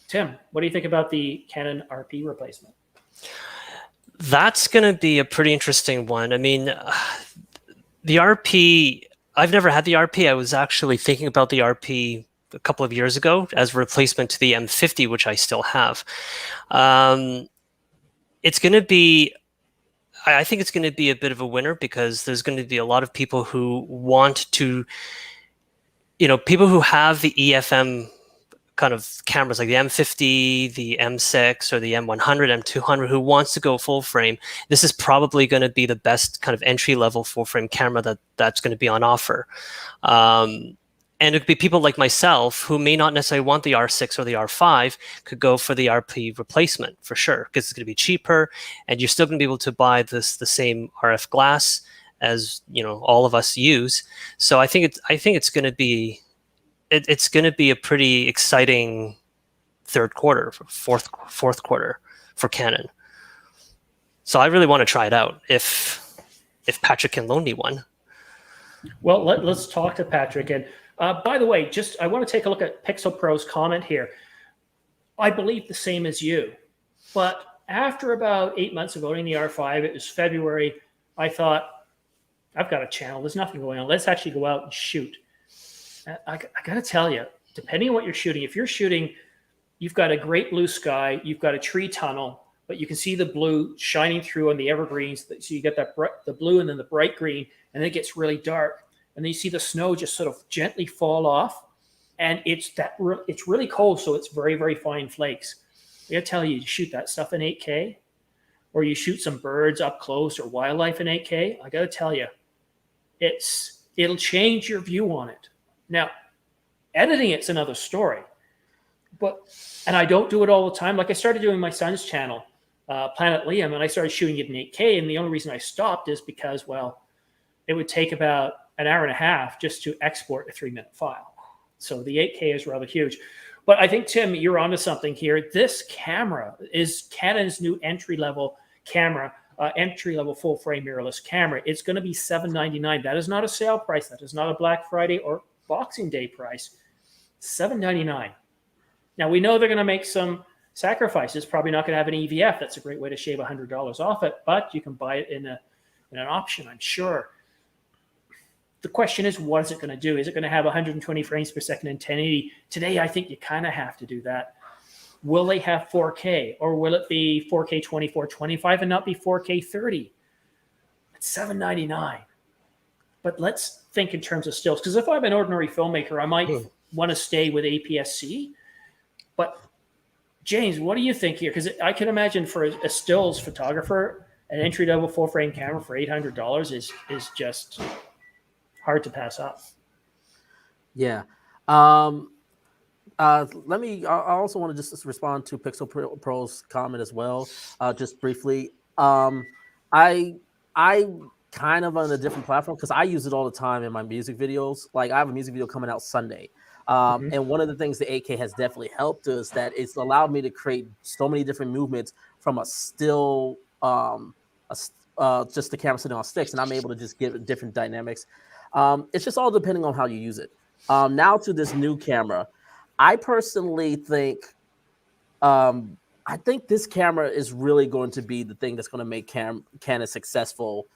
Tim, what do you think about the Canon RP replacement? That's going to be a pretty interesting one. I mean, the RP, I've never had the RP. I was actually thinking about the RP a couple of years ago as a replacement to the M50, which I still have. It's going to be, I think it's going to be a bit of a winner because there's going to be a lot of people who want to, people who have the EFM kind of cameras like the M50, the M6, or the M100, M200, who wants to go full frame. This is probably going to be the best kind of entry level full frame camera that's going to be on offer. And it could be people like myself who may not necessarily want the R6 or the R5 could go for the RP replacement for sure, because it's going to be cheaper and you're still going to be able to buy the same RF glass as all of us use. So I think it's going to be a pretty exciting third quarter, fourth quarter for Canon. So I really want to try it out if Patrick can loan me one. Well, let's talk to Patrick. And by the way, I want to take a look at Pixel Pro's comment here. I believe the same as you, but after about 8 months of owning the R5, it was February, I thought, I've got a channel. There's nothing going on. Let's actually go out and shoot. I got to tell you, depending on what you're shooting, if you're shooting, you've got a great blue sky, you've got a tree tunnel, but you can see the blue shining through on the evergreens. So you get the blue and then the bright green, and then it gets really dark. And then you see the snow just sort of gently fall off, and it's really cold, so it's very, very fine flakes. I gotta tell you, you shoot that stuff in 8K, or you shoot some birds up close or wildlife in 8K, I gotta tell you, it'll change your view on it. Now, editing it's another story, and I don't do it all the time. Like I started doing my son's channel, Planet Liam, and I started shooting it in 8K, and the only reason I stopped is because, well, it would take about an hour and a half just to export a 3-minute file. So the 8K is rather huge. But I think, Tim, you're onto something here. This camera is Canon's new entry-level camera, entry-level full-frame mirrorless camera. It's going to be $799. That is not a sale price. That is not a Black Friday or Boxing Day price. $799. Now, we know they're going to make some sacrifices. Probably not going to have an EVF. That's a great way to shave $100 off it, but you can buy it in an option, I'm sure. The question is, what is it going to do? Is it going to have 120 frames per second and 1080? Today, I think you kind of have to do that. Will they have 4K, or will it be 4K 2425 and not be 4K 30? It's $799. But let's think in terms of stills, because if I'm an ordinary filmmaker, I might want to stay with APS-C. But James, what do you think here? Because I can imagine for a stills photographer, an entry-level full-frame camera for $800 is just hard to pass up. Yeah. I also want to just respond to Pixel Pro's comment as well, just briefly. I kind of on a different platform because I use it all the time in my music videos. Like I have a music video coming out Sunday. And one of the things the 8K has definitely helped is that it's allowed me to create so many different movements from a still, just the camera sitting on sticks, and I'm able to just get different dynamics. It's just all depending on how you use it. Now to this new camera, I personally think, I think this camera is really going to be the thing that's going to make Canon successful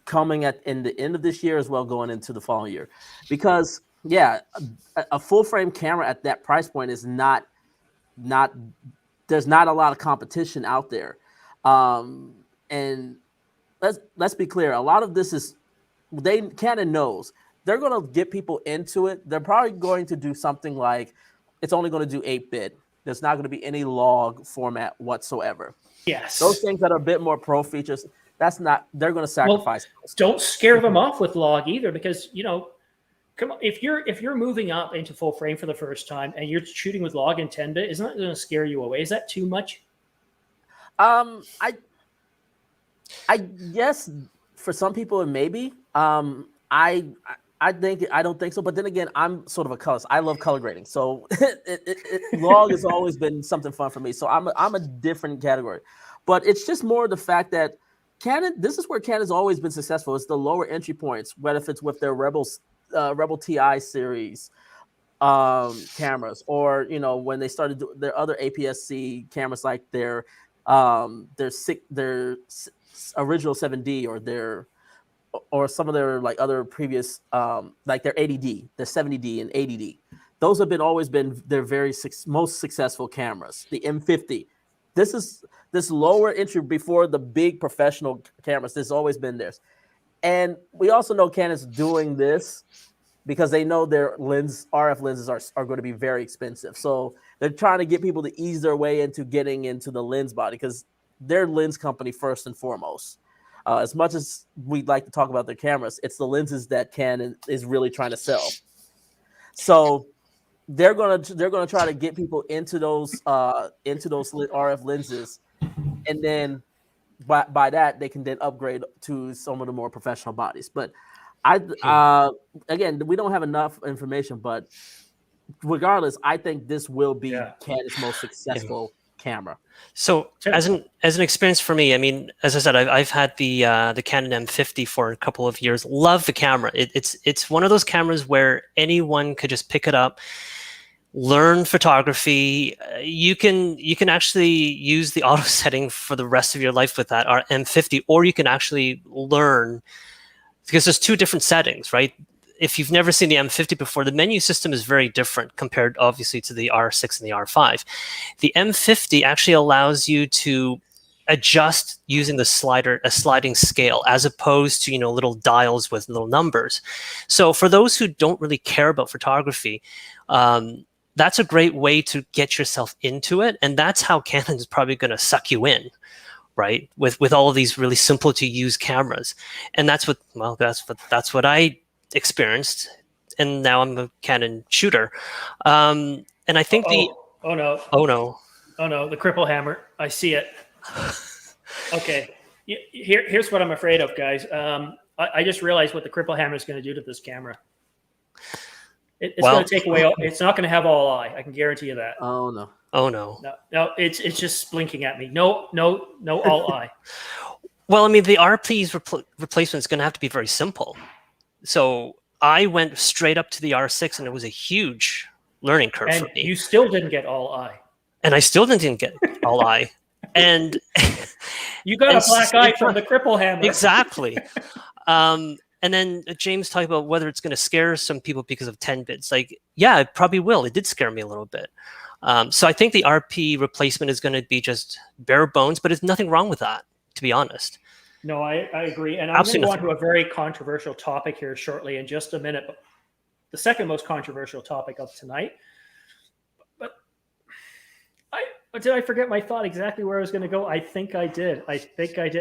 coming in the end of this year as well, going into the following year. Because yeah, a full frame camera at that price point is not there's not a lot of competition out there. And let's be clear, a lot of this is Canon knows they're going to get people into it. They're probably going to do something like it's only going to do 8-bit. There's not going to be any log format whatsoever. Yes. Those things that are a bit more pro features, they're going to sacrifice. Don't scare them off with log either, because come on, if you're moving up into full frame for the first time and you're shooting with log and 10-bit, isn't that going to scare you away? Is that too much? I guess for some people it may be. I don't think so. But then again, I'm sort of a colorist. I love color grading, so log has always been something fun for me. So I'm a different category, but it's just more the fact that Canon. This is where Canon's always been successful. It's the lower entry points, whether if it's with their Rebel TI series cameras, or when they started their other APS-C cameras, like their original 7D or some of their like other previous like their 80D, their 70D and 80D. Those have always been their most successful cameras. The M50. This lower entry before the big professional cameras. This has always been theirs. And we also know Canon's doing this because they know their RF lenses are going to be very expensive. So they're trying to get people to ease their way into getting into the lens body, because they're lens company first and foremost. As much as we'd like to talk about their cameras, it's the lenses that Canon is really trying to sell. So they're gonna try to get people into those RF lenses, and then by that they can then upgrade to some of the more professional bodies. But again, we don't have enough information, but regardless, I think this will be Canon's most successful camera. So as an experience for me, I mean, as I said, I've had the Canon M50 for a couple of years. Love the camera. It's one of those cameras where anyone could just pick it up, learn photography. You can actually use the auto setting for the rest of your life with that M50, or you can actually learn, because there's two different settings, right? If you've never seen the M50 before, the menu system is very different compared, obviously, to the R6 and the R5. The M50 actually allows you to adjust using a sliding scale, as opposed to little dials with little numbers. So for those who don't really care about photography, that's a great way to get yourself into it, and that's how Canon is probably going to suck you in, right? With all of these really simple to use cameras, and that's what I experienced, and now I'm a Canon shooter, and I think the Cripple Hammer, I see it. Okay, here's what I'm afraid of, guys. I just realized what the Cripple Hammer is going to do to this camera. It's going to take away. It's not going to have all eye. I can guarantee you that. Oh no! No. It's just blinking at me. No all eye. Well, I mean, the RP's replacement is going to have to be very simple. So I went straight up to the R6, and it was a huge learning curve for me. You still didn't get all eye. And I still didn't get all eye. And you got a black eye from the Cripple Hammer. Exactly. And then James talked about whether it's going to scare some people because of 10 bits. Like, yeah, it probably will. It did scare me a little bit. So I think the RP replacement is going to be just bare bones, but there's nothing wrong with that, to be honest. No, I agree. And I'm going to go on to a very controversial topic here shortly in just a minute. But the second most controversial topic of tonight. But did I forget my thought exactly where I was going to go? I think I did.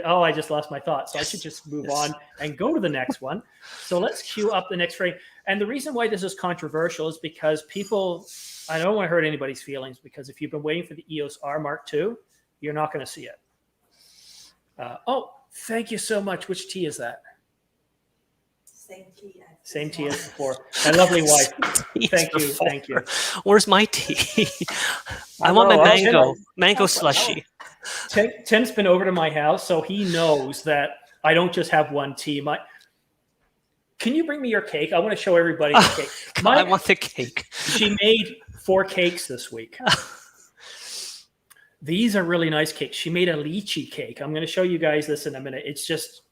Oh, I just lost my thought. So I should just move on and go to the next one. So let's cue up the next frame. And the reason why this is controversial is because I don't want to hurt anybody's feelings, because if you've been waiting for the EOS R Mark II, you're not going to see it. Thank you so much. Which tea is that? Same tea as before. My lovely wife. Thank you. Where's my tea? I want my mango slushy. Tim's been over to my house, so he knows that I don't just have one tea. Can you bring me your cake? I want to show everybody the cake. I want the cake. She made 4 cakes this week. These are really nice cakes. She made a lychee cake. I'm going to show you guys this in a minute. It's just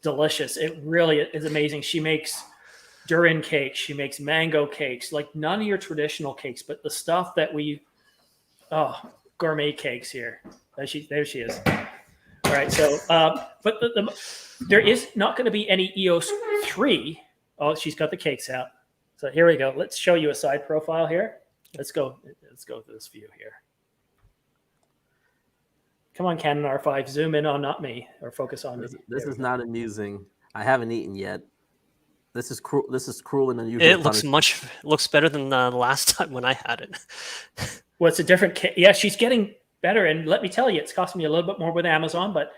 delicious. It really is amazing. She makes durian cakes. She makes mango cakes, like none of your traditional cakes, but the stuff that gourmet cakes here. There she is. All right. So, but there is not going to be any EOS 3. Oh, she's got the cakes out. So here we go. Let's show you a side profile here. Let's go to this view here. Come on, Canon R5, zoom in on not me, or focus on me. This is not amusing. I haven't eaten yet. This is cruel. This is cruel and unusual. It looks better than the last time when I had it. Well, it's a different. Yeah, she's getting better, and let me tell you, it's costing me a little bit more with Amazon, but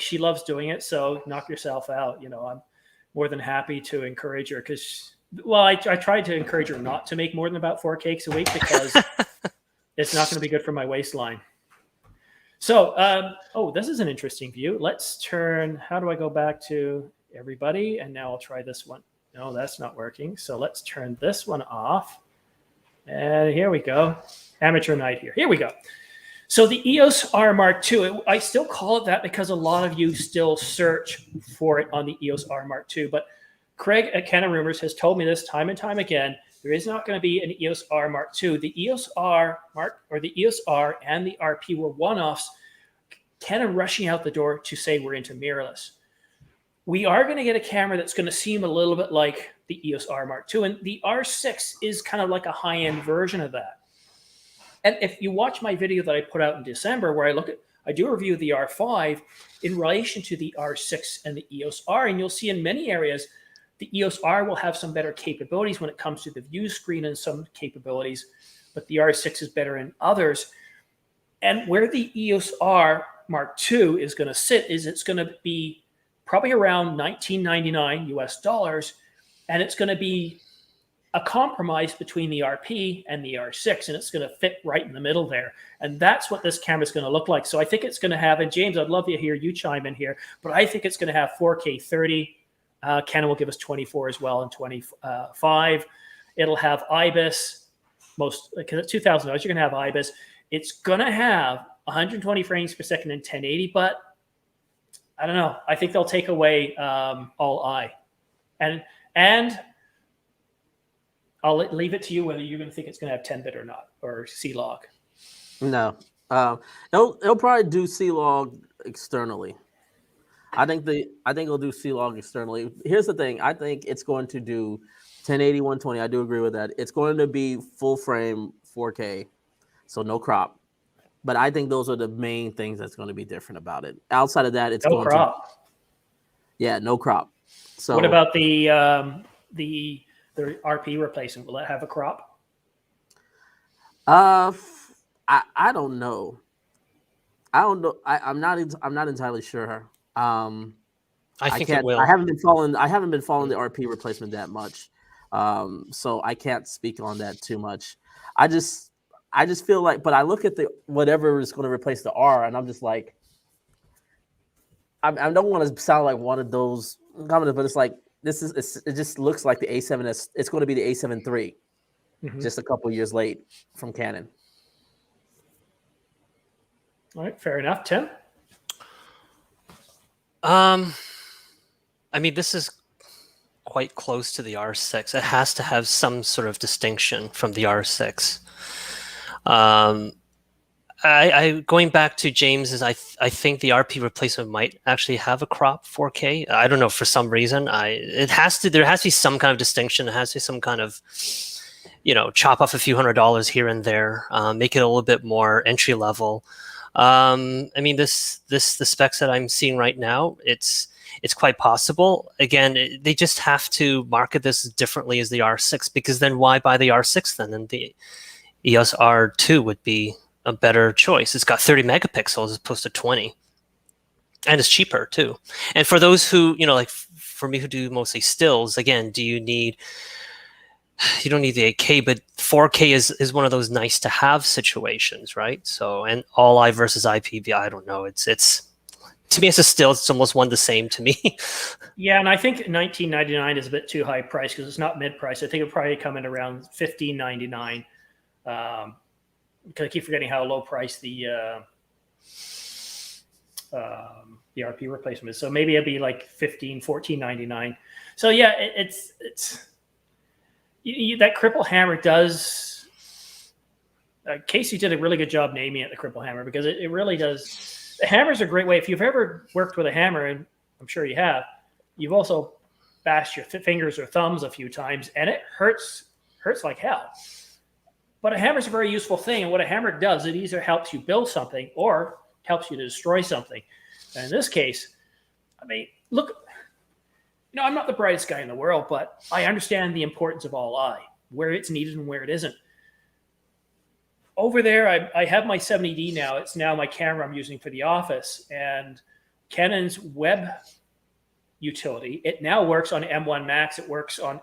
she loves doing it. So knock yourself out. I'm more than happy to encourage her because, well, I tried to encourage her not to make more than about 4 cakes a week because it's not going to be good for my waistline. So, this is an interesting view. Let's turn. How do I go back to everybody? And now I'll try this one. No, that's not working. So let's turn this one off. And here we go. Amateur night here. Here we go. So the EOS R Mark II, I still call it that because a lot of you still search for it on the EOS R Mark II. But Craig at Canon Rumors has told me this time and time again. There is not going to be an EOS R Mark II. The EOS R Mark or the EOS R and the RP were one-offs, kind of rushing out the door to say we're into mirrorless. We are going to get a camera that's going to seem a little bit like the EOS R Mark II, and the R6 is kind of like a high-end version of that. And if you watch my video that I put out in December, where I do a review of the R5 in relation to the R6 and the EOS R, and you'll see in many areas the EOS R will have some better capabilities when it comes to the view screen and some capabilities, but the R6 is better in others. And where the EOS R Mark II is going to sit is it's going to be probably around $19.99 US, and it's going to be a compromise between the RP and the R6, and it's going to fit right in the middle there. And that's what this camera is going to look like. So I think it's going to have, and James, I'd love to hear you chime in here, but I think it's going to have 4K 30. Canon will give us 24 as well and 25. It'll have IBIS. Because at $2,000, you're going to have IBIS. It's going to have 120 frames per second and 1080, but I don't know. I think they'll take away all I. And I'll leave it to you whether you're going to think it's going to have 10-bit or not, or C-Log. No. It'll probably do C-Log externally. I think it'll do C-Log externally. Here's the thing. I think it's going to do 1080, 120. I do agree with that. It's going to be full frame 4K, so no crop. But I think those are the main things that's going to be different about it. Outside of that, it's no crop. Yeah, no crop. So what about the RP replacement? Will that have a crop? I don't know. I'm not entirely sure. I think it will. I haven't been following the RP replacement that much, so I can't speak on that too much. I just feel like, but I look at the whatever is going to replace the R, and I'm just like, I don't want to sound like one of those comments, but it's like it just looks like the A7S. It's going to be the A7 III, just a couple years late from Canon. All right, fair enough. Tim? I mean, this is quite close to the R6. It has to have some sort of distinction from the R6. Going back to James's, I think the RP replacement might actually have a crop 4K. I don't know, for some reason. There has to be some kind of distinction. It has to be some kind of, chop off a few $100s here and there, make it a little bit more entry level. I mean, the specs that I'm seeing right now, it's quite possible. Again, they just have to market this differently as the R6, because then why buy the R6 then? And the EOS R2 would be a better choice. It's got 30 megapixels as opposed to 20, and it's cheaper too. And for those who, like for me who do mostly stills, again, you don't need the 8K, but 4K is one of those nice to have situations, right? So, and all I versus IPV, I don't know. It's to me, it's a still. It's almost one the same to me. Yeah, and I think $19.99 is a bit too high price because it's not mid price. I think it'll probably come in around $15.99. Because I keep forgetting how low price the RP replacement is. So maybe it'd be like $14.99. So yeah, it's that Cripple Hammer does. Casey did a really good job naming it the Cripple Hammer, because it really does. The hammer's a great way. If you've ever worked with a hammer, and I'm sure you have, you've also bashed your fingers or thumbs a few times, and it hurts like hell. But a hammer is a very useful thing, and what a hammer does, it either helps you build something, or helps you to destroy something. And in this case, I mean, look, I'm not the brightest guy in the world, but I understand the importance of all eye, where it's needed and where it isn't. Over there, I have my 70D now. It's now my camera I'm using for the office. And Canon's web utility, it now works on M1 Max. It works on,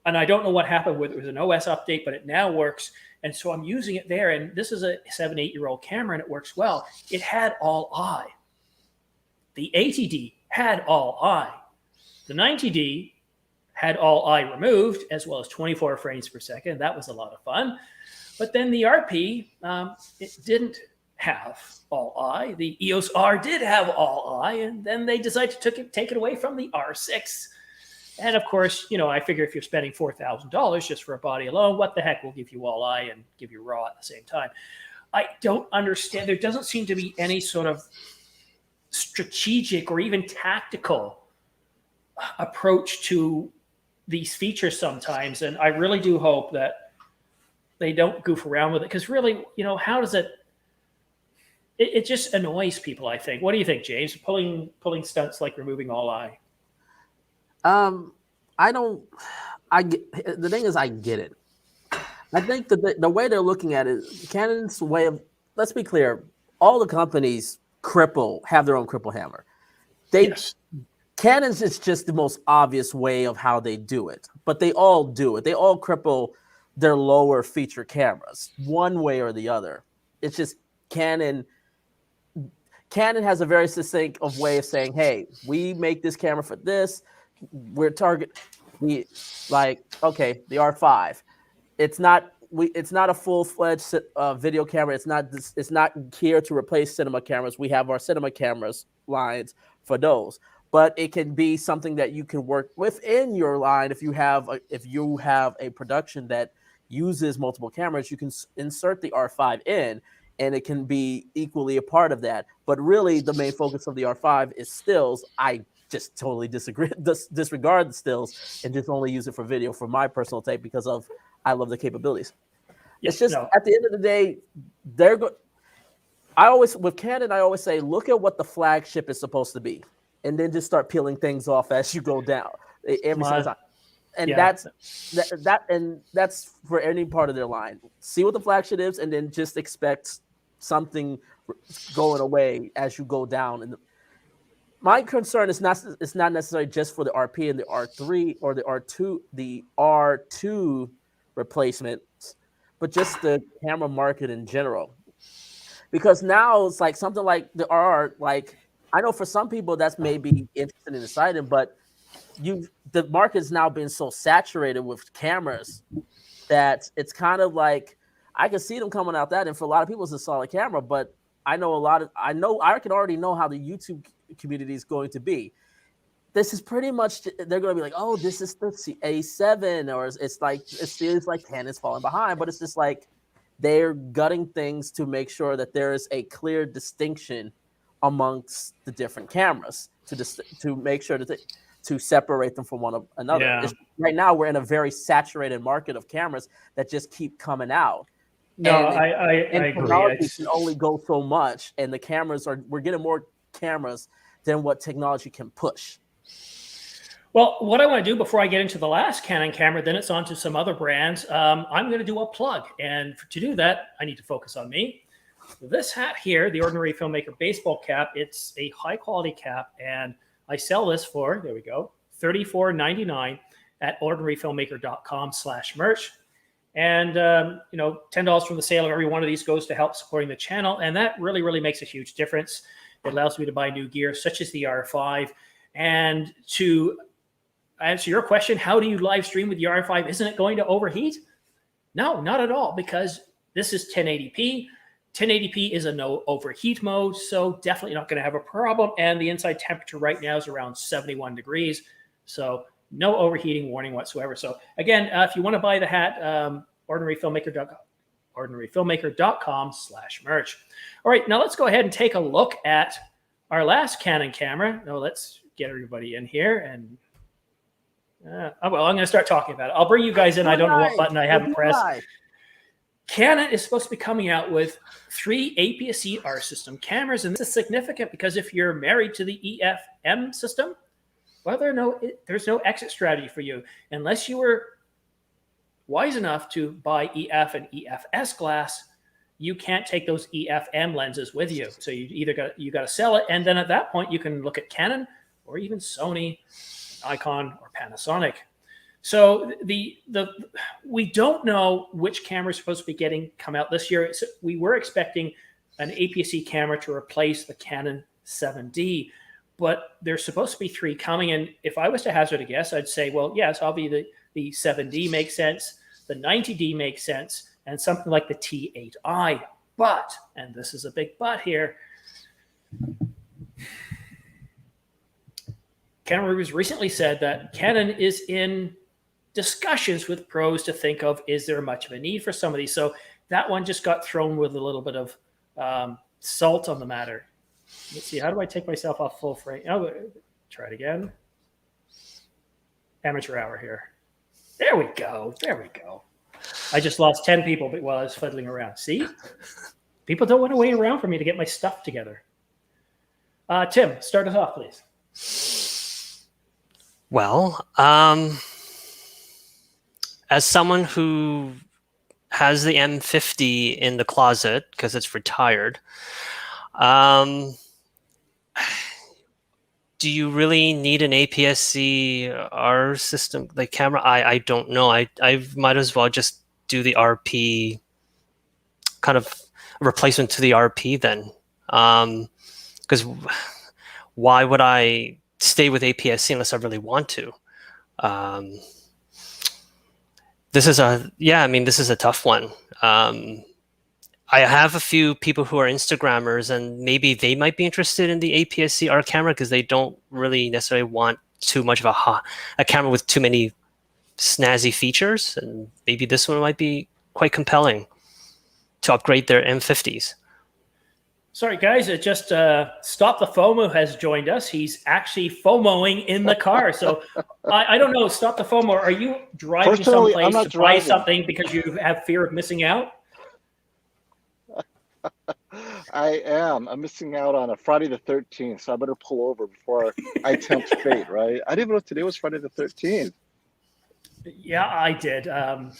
and I don't know what happened with it. It was an OS update, but it now works. And so I'm using it there. And this is a 7-8-year-old camera, and it works well. It had all eye. The 80D had all eye. The 90D had all eye removed, as well as 24 frames per second. That was a lot of fun. But then the RP, it didn't have all eye. The EOS R did have all eye, and then they decided to take it away from the R6. And of course, I figure if you're spending $4,000 just for a body alone, what the heck will give you all eye and give you raw at the same time? I don't understand. There doesn't seem to be any sort of strategic or even tactical approach to these features sometimes. And I really do hope that they don't goof around with it, because really, how does it just annoys people, I think. What do you think, James? Pulling stunts like removing all eye. The thing is, I get it. I think that the way they're looking at it, Canon's way of, let's be clear, all the companies have their own Cripple Hammer. Yes. Canon's is just the most obvious way of how they do it, but they all do it. They all cripple their lower feature cameras one way or the other. It's just Canon has a very succinct way of saying, hey, we make this camera for this. The R5. It's not a full-fledged video camera. It's not here to replace cinema cameras. We have our cinema cameras lines for those. But it can be something that you can work within your line. If you have a production that uses multiple cameras, you can insert the R5 in, and it can be equally a part of that. But really, the main focus of the R5 is stills. I just totally disregard the stills and just only use it for video for my personal take, because I love the capabilities. It's just at the end of the day, with Canon, I always say, look at what the flagship is supposed to be, and then just start peeling things off as you go down every single time. And that's for any part of their line. See what the flagship is, and then just expect something going away as you go down. And my concern is not necessarily just for the RP and the R3 or the R2 replacements, but just the camera market in general. Because now it's like something like the R, like I know for some people that's maybe interesting and exciting, but the market's now been so saturated with cameras that it's kind of like I can see them coming out that, and for a lot of people it's a solid camera, but I can already know how the YouTube community is going to be. This is pretty much, they're going to be like, oh, this is the A7, or it feels like Canon's falling behind, but it's just like they're gutting things to make sure that there is a clear distinction amongst the different cameras to make sure that to separate them from one another. Yeah. Right now, we're in a very saturated market of cameras that just keep coming out. No, I agree. Technology can only go so much, and we're getting more cameras than what technology can push. Well, what I want to do before I get into the last Canon camera, then it's on to some other brands. I'm going to do a plug, and to do that, I need to focus on me. This hat here, the Ordinary Filmmaker baseball cap, it's a high quality cap, and I sell this for, there we go, $34.99 at ordinaryfilmmaker.com/merch. And, $10 from the sale of every one of these goes to help supporting the channel. And that really, really makes a huge difference. It allows me to buy new gear, such as the R5. And to answer your question, how do you live stream with your R5? Isn't it going to overheat? No, not at all, because this is 1080p. 1080p is a no overheat mode, so definitely not going to have a problem. And the inside temperature right now is around 71 degrees. So no overheating warning whatsoever. So again, if you want to buy the hat, ordinaryfilmmaker.com/merch. All right, now let's go ahead and take a look at our last Canon camera. Now let's get everybody in here. And I'm going to start talking about it. I'll bring you guys in. I don't know what button I haven't pressed. Canon is supposed to be coming out with 3 APS-C R system cameras, and this is significant because if you're married to the EF-M system, well, there's no exit strategy for you unless you were wise enough to buy EF and EF-S glass. You can't take those EF-M lenses with you, so you got to sell it, and then at that point you can look at Canon or even Sony, Nikon, or Panasonic. So we don't know which camera is supposed to be come out this year. We were expecting an APS-C camera to replace the Canon 7D, but there's supposed to be 3 coming. And if I was to hazard a guess, I'd say, well, yes, obviously the 7D makes sense, the 90D makes sense, and something like the T8i. But, and this is a big but here, Canon Rumors recently said that Canon is in discussions with pros to think of, is there much of a need for some of these? So that one just got thrown with a little bit of salt on the matter. Let's see, how do I take myself off full frame? Oh, try it again. Amateur hour here. There we go. There we go. I just lost 10 people while I was fiddling around. See? People don't want to wait around for me to get my stuff together. Tim, start us off, please. Well, as someone who has the M50 in the closet because it's retired, do you really need an APS-C R system, like camera? I don't know. I might as well just do the RP, kind of replacement to the RP then. Because why would I stay with APS-C unless I really want to? This is a tough one. I have a few people who are Instagrammers, and maybe they might be interested in the APS-C R camera because they don't really necessarily want too much of a camera with too many snazzy features, and maybe this one might be quite compelling to upgrade their M50s. Sorry, guys, it just Stop the FOMO has joined us. He's actually FOMOing in the car. So I don't know, Stop the FOMO, are you driving someplace to buy something because you have fear of missing out? I am. I'm missing out on a Friday the 13th, so I better pull over before I tempt fate, right? I didn't even know today was Friday the 13th. Yeah, I did. I'm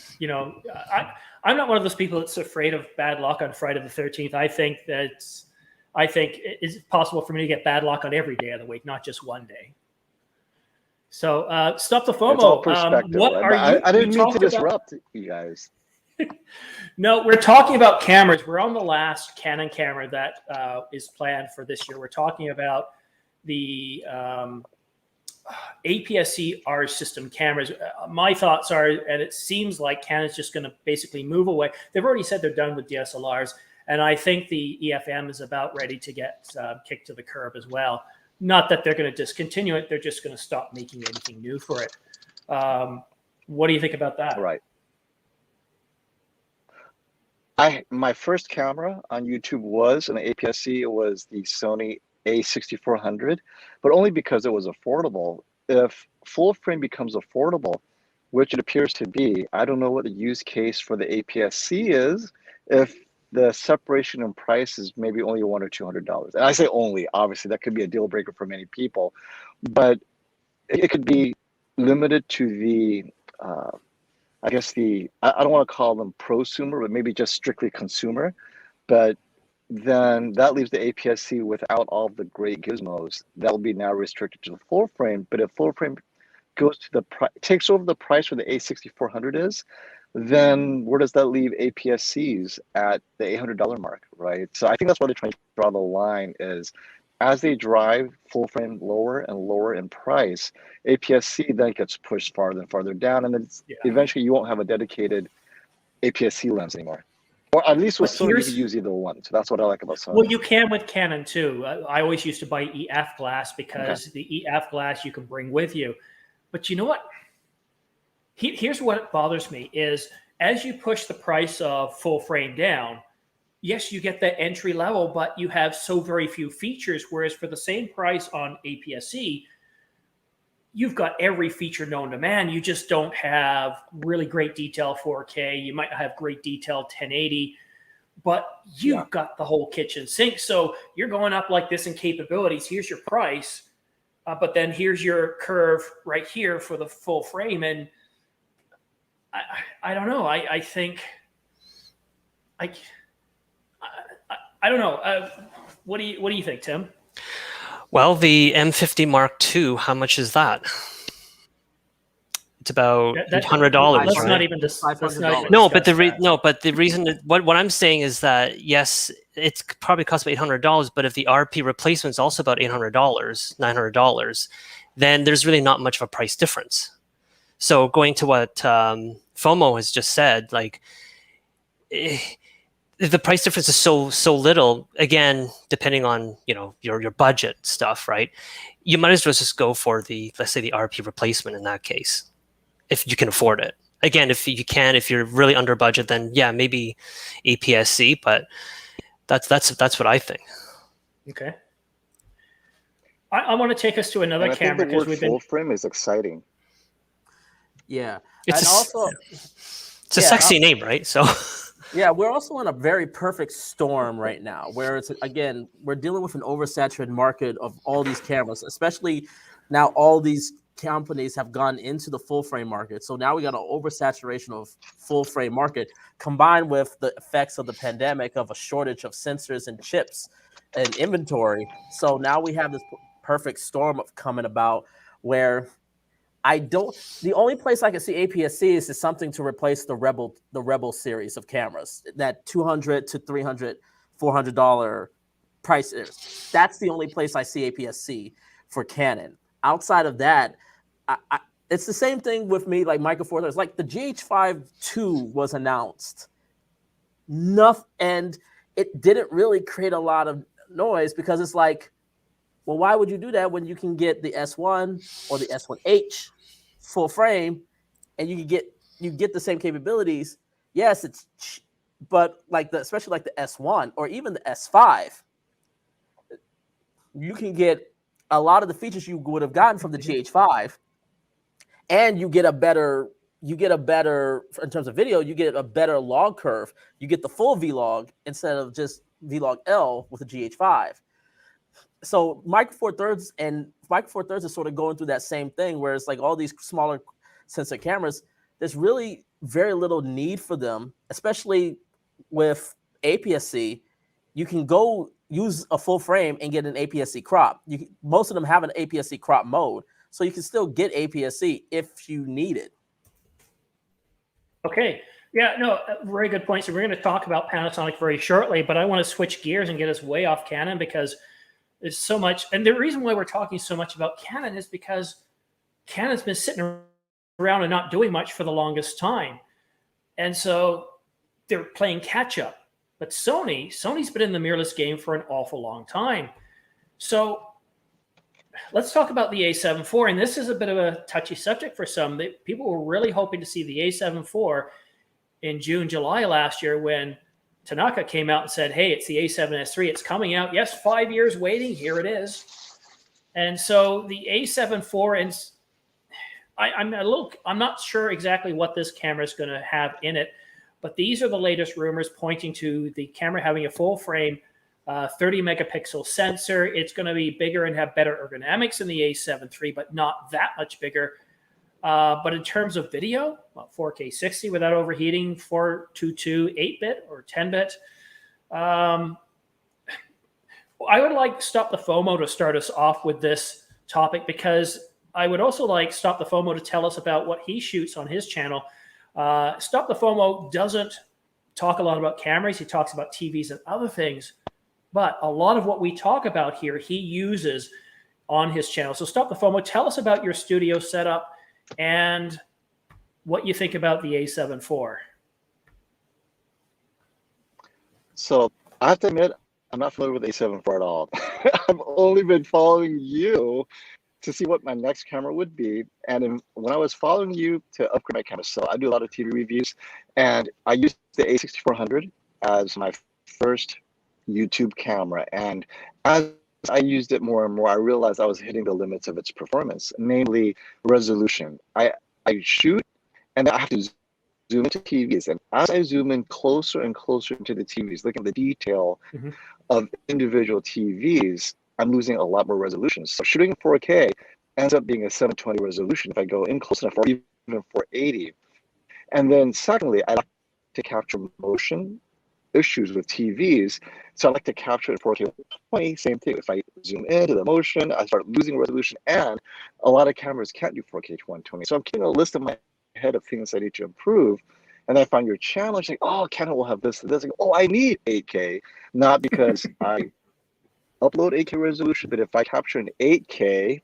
not one of those people that's afraid of bad luck on Friday the 13th. I think it's possible for me to get bad luck on every day of the week, not just one day. So Stop the FOMO. It's all perspective, what right? are you? I didn't mean to disrupt you guys. No, we're talking about cameras. We're on the last Canon camera that is planned for this year. We're talking about the APS-C R system cameras. My thoughts are, and it seems like Canon's just going to basically move away. They've already said they're done with DSLRs, and I think the EF-M is about ready to get kicked to the curb as well. Not that they're going to discontinue it. They're just going to stop making anything new for it. What do you think about that? Right. My first camera on YouTube was an APS-C. It was the Sony A6400, but only because it was affordable. If full frame becomes affordable, which it appears to be, I don't know what the use case for the APS-C is if the separation in price is maybe only $100 or $200. And I say only, obviously that could be a deal breaker for many people, but it could be limited to the I guess I don't want to call them prosumer, but maybe just strictly consumer. But then that leaves the APS-C without all the great gizmos. That will be now restricted to the full frame. But if full frame goes to takes over the price where the A6400 is, then where does that leave APS-Cs at the $800 mark, right? So I think that's why they're trying to draw the line is as they drive full frame lower and lower in price, APS-C then gets pushed farther and farther down, and then eventually you won't have a dedicated APS-C lens anymore. Or at least with Sony, you can use either one. So that's what I like about Sony. Well, you can with Canon too. I always used to buy EF glass because the EF glass you can bring with you. But you know what? Here's what bothers me is as you push the price of full frame down, yes, you get that entry level, but you have so very few features. Whereas for the same price on APS-C, you've got every feature known to man. You just don't have really great detail 4K. You might have great detail 1080, but you've got the whole kitchen sink. So you're going up like this in capabilities. Here's your price, but then here's your curve right here for the full frame. And I don't know. I think I don't know. What do you think, Tim? Well, the M50 Mark II, how much is that? It's about $800. Let's right? not even $500. No, but the reason what I'm saying is that yes, it's probably cost me $800, but if the RP replacement is also about $800, $900, then there's really not much of a price difference. So going to what Fomo has just said, like the price difference is so little. Again, depending on your budget stuff, right? You might as well just go for let's say the RP replacement in that case, if you can afford it. Again, if you're really under budget, then yeah, maybe APS-C. But that's what I think. Okay. I want to take us to another camera because the word full frame is exciting. Yeah, it's a sexy name, right? So. Yeah, we're also in a very perfect storm right now, where it's again we're dealing with an oversaturated market of all these cameras, especially now all these companies have gone into the full frame market. So now we got an oversaturation of full frame market combined with the effects of the pandemic of a shortage of sensors and chips and inventory. So now we have this perfect storm of coming about where the only place I can see APS-C is something to replace the Rebel series of cameras, that $200 to $300, $400 price. That's the only place I see APS-C for Canon. Outside of that, it's the same thing with me, like Micro Four Thirds. Like the GH5 II was announced, and it didn't really create a lot of noise because it's like, well, why would you do that when you can get the S1 or the S1H full frame, and you get the same capabilities? Yes, but especially like the S1 or even the S5, you can get a lot of the features you would have gotten from the GH5, and you get a better in terms of video. You get a better log curve. You get the full vlog instead of just vlog L with the GH5. So Micro Four Thirds is sort of going through that same thing, where it's like all these smaller sensor cameras, there's really very little need for them, especially with APS-C. You can go use a full frame and get an APS-C crop. Most of them have an APS-C crop mode, so you can still get APS-C if you need it. Okay. Yeah, no, very good point. So we're going to talk about Panasonic very shortly, but I want to switch gears and get us way off Canon because there's so much. And the reason why we're talking so much about Canon is because Canon's been sitting around and not doing much for the longest time. And so they're playing catch up. But Sony's been in the mirrorless game for an awful long time. So let's talk about the A7 IV. And this is a bit of a touchy subject for some. People were really hoping to see the A7 IV in June, July last year when Tanaka came out and said, hey, it's the A7S III. It's coming out. Yes, 5 years waiting. Here it is. And so the A7 IV, and I'm not sure exactly what this camera is going to have in it, but these are the latest rumors pointing to the camera having a full frame 30 megapixel sensor. It's going to be bigger and have better ergonomics than the A7 III, but not that much bigger. But in terms of video, 4K 60 without overheating, 422 8-bit or 10-bit. I would like Stop the FOMO to start us off with this topic, because I would also like Stop the FOMO to tell us about what he shoots on his channel. Stop the FOMO doesn't talk a lot about cameras. He talks about TVs and other things. But a lot of what we talk about here, he uses on his channel. So Stop the FOMO, tell us about your studio setup and what you think about the A7 IV. So I have to admit, I'm not familiar with A7 IV at all. I've only been following you to see what my next camera would be. And when I was following you to upgrade my camera, so I do a lot of TV reviews, and I used the A6400 as my first YouTube camera. And as I used it more and more, I realized I was hitting the limits of its performance, namely resolution. I shoot and then I have to zoom into TVs. And as I zoom in closer and closer into the TVs, looking at the detail of individual TVs, I'm losing a lot more resolution. So shooting in 4K ends up being a 720 resolution if I go in close enough, or even 480. And then secondly, I like to capture motion issues with TVs. So I like to capture it in 4K 20, same thing. If I zoom into the motion, I start losing resolution, and a lot of cameras can't do 4K 120. So I'm keeping a list in my head of things I need to improve. And I find your challenge like, oh, Canon will have this and this. Like, oh, I need 8K, not because I upload 8K resolution, but if I capture an 8K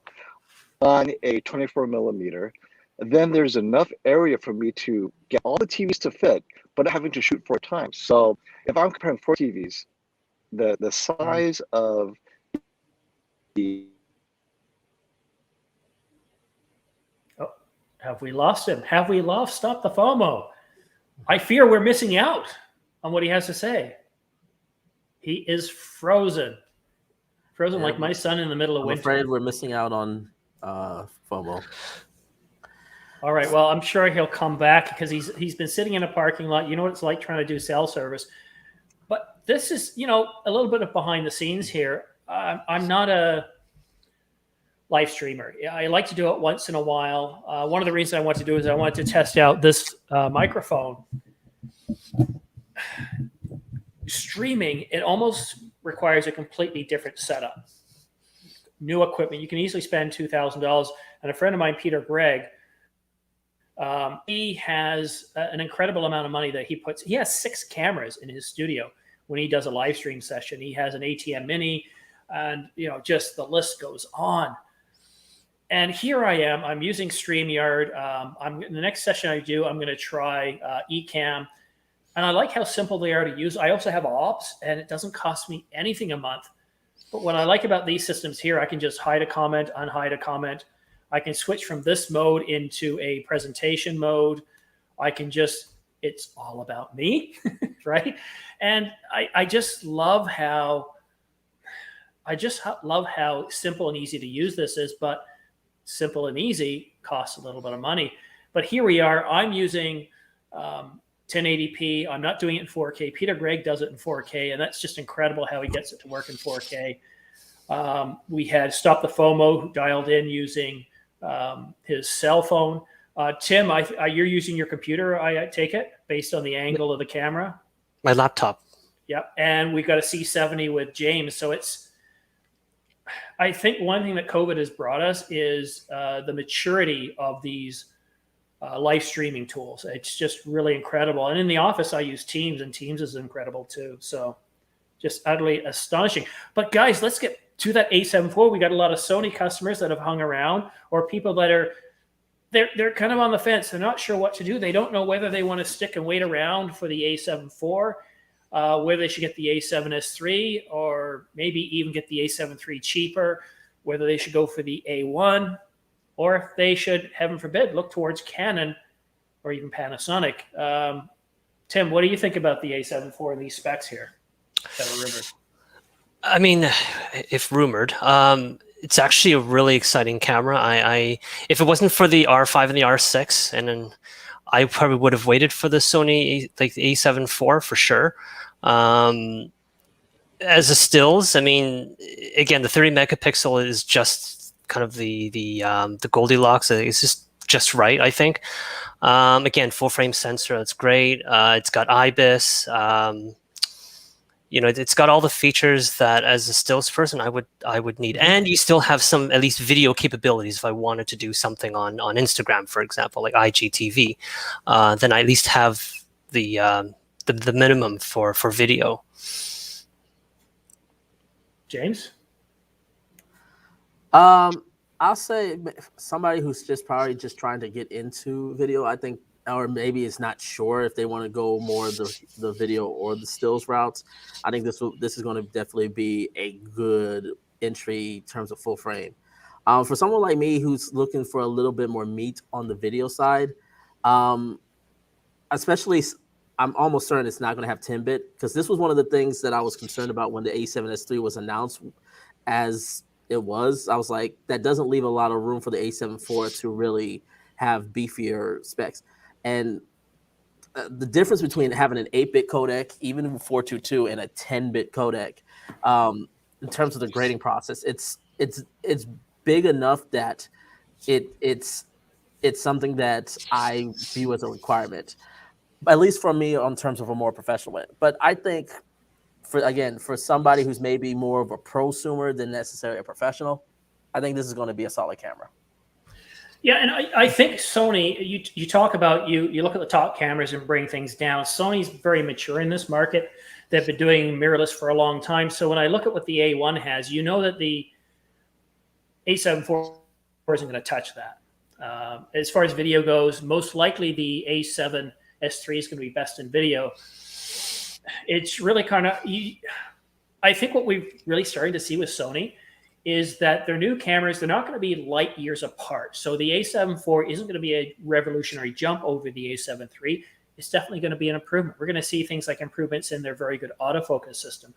on a 24 millimeter, then there's enough area for me to get all the TVs to fit, but having to shoot 4 times. So if I'm comparing 4 TVs, the size of the... Oh, have we lost him? Have we lost? Stop the FOMO. I fear we're missing out on what he has to say. He is frozen. Frozen like my son in the middle of winter. I'm afraid we're missing out on FOMO. All right. Well, I'm sure he'll come back because he's been sitting in a parking lot. You know what it's like trying to do cell service. But this is, a little bit of behind the scenes here. I'm not a live streamer. I like to do it once in a while. One of the reasons I want to do is I wanted to test out this microphone. Streaming, it almost requires a completely different setup. New equipment. You can easily spend $2,000. And a friend of mine, Gregg, he has an incredible amount of money that he has 6 cameras in his studio when he does a live stream session. He has an ATM Mini, and just the list goes on. And here I am. I'm using StreamYard. In the next session I do, I'm going to try Ecamm. And I like how simple they are to use. I also have Ops, and it doesn't cost me anything a month. But what I like about these systems here, I can just hide a comment, unhide a comment. I can switch from this mode into a presentation mode. It's all about me, right? And I just love how simple and easy to use this is, but simple and easy costs a little bit of money. But here we are. I'm using 1080p. I'm not doing it in 4K. Gregg does it in 4K, and that's just incredible how he gets it to work in 4K. We had Stop the FOMO, who dialed in using his cell phone. Tim, you're using your computer, I take it, based on the angle of the camera? My laptop. Yep. And we've got a C70 with James. So I think one thing that COVID has brought us is the maturity of these live streaming tools. It's just really incredible. And in the office, I use Teams, and Teams is incredible too. So just utterly astonishing. But guys, let's get to that A7 IV. We got a lot of Sony customers that have hung around, or people that they're kind of on the fence. They're not sure what to do. They don't know whether they want to stick and wait around for the A7 IV, whether they should get the A7S III, or maybe even get the A7 III cheaper, whether they should go for the A1, or if they should, heaven forbid, look towards Canon or even Panasonic. Tim, what do you think about the A7 IV and these specs here that are rumored? I mean, if rumored, it's actually a really exciting camera. If it wasn't for the R5 and the R6, and then I probably would have waited for the Sony, like the A7 IV for sure. As a stills, I mean, again, the 30 megapixel is just kind of the Goldilocks. It's just right, I think. Again, full frame sensor, that's great. It's got IBIS. It's got all the features that as a stills person I would need, and you still have some at least video capabilities. If I wanted to do something on Instagram, for example, like IGTV, then I at least have the minimum for video. James? I'll say somebody who's probably just trying to get into video, I think, or maybe is not sure if they want to go more the video or the stills routes. I think this is going to definitely be a good entry in terms of full frame. For someone like me who's looking for a little bit more meat on the video side, especially I'm almost certain it's not going to have 10-bit, because this was one of the things that I was concerned about when the A7S III was announced. As it was, I was like, that doesn't leave a lot of room for the A7 IV to really have beefier specs. And the difference between having an 8-bit codec, even 422, and a 10-bit codec, in terms of the grading process, it's big enough that it's something that I view as a requirement, at least for me, in terms of a more professional way. But I think, for somebody who's maybe more of a prosumer than necessarily a professional, I think this is going to be a solid camera. Yeah, and I think Sony, you talk about, you look at the top cameras and bring things down. Sony's very mature in this market. They've been doing mirrorless for a long time. So when I look at what the A1 has, you know that the A7 IV isn't going to touch that. As far as video goes, most likely the A7S III is going to be best in video. It's really kind of, I think what we're really starting to see with Sony is that their new cameras, they're not going to be light years apart. So the A7 IV isn't going to be a revolutionary jump over the A7 III. It's definitely going to be an improvement. We're going to see things like improvements in their very good autofocus system.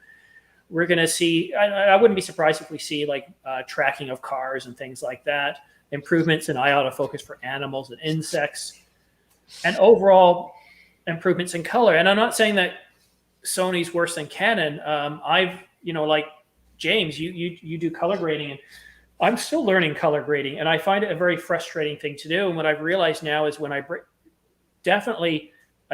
We're going to see, I wouldn't be surprised if we see like tracking of cars and things like that, improvements in eye autofocus for animals and insects, and overall improvements in color. And I'm not saying that Sony's worse than Canon. Like James, you do color grading, and I'm still learning color grading, and I find it a very frustrating thing to do. And what I've realized now is when I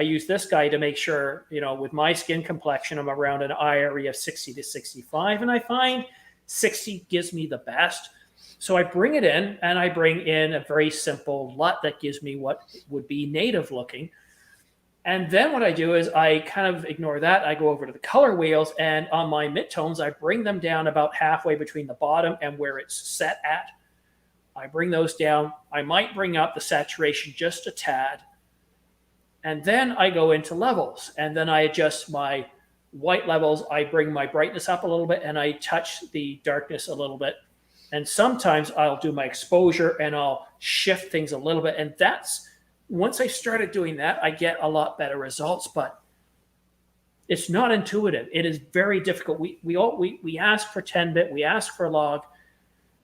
use this guy to make sure, with my skin complexion, I'm around an eye area of 60 to 65, and I find 60 gives me the best. So I bring it in, and I bring in a very simple LUT that gives me what would be native looking. And then what I do is I kind of ignore that. I go over to the color wheels, and on my midtones, I bring them down about halfway between the bottom and where it's set at. I bring those down. I might bring up the saturation just a tad. And then I go into levels, and then I adjust my white levels. I bring my brightness up a little bit, and I touch the darkness a little bit. And sometimes I'll do my exposure, and I'll shift things a little bit. And once I started doing that, I get a lot better results, but it's not intuitive. It is very difficult. We ask for 10-bit, we ask for log,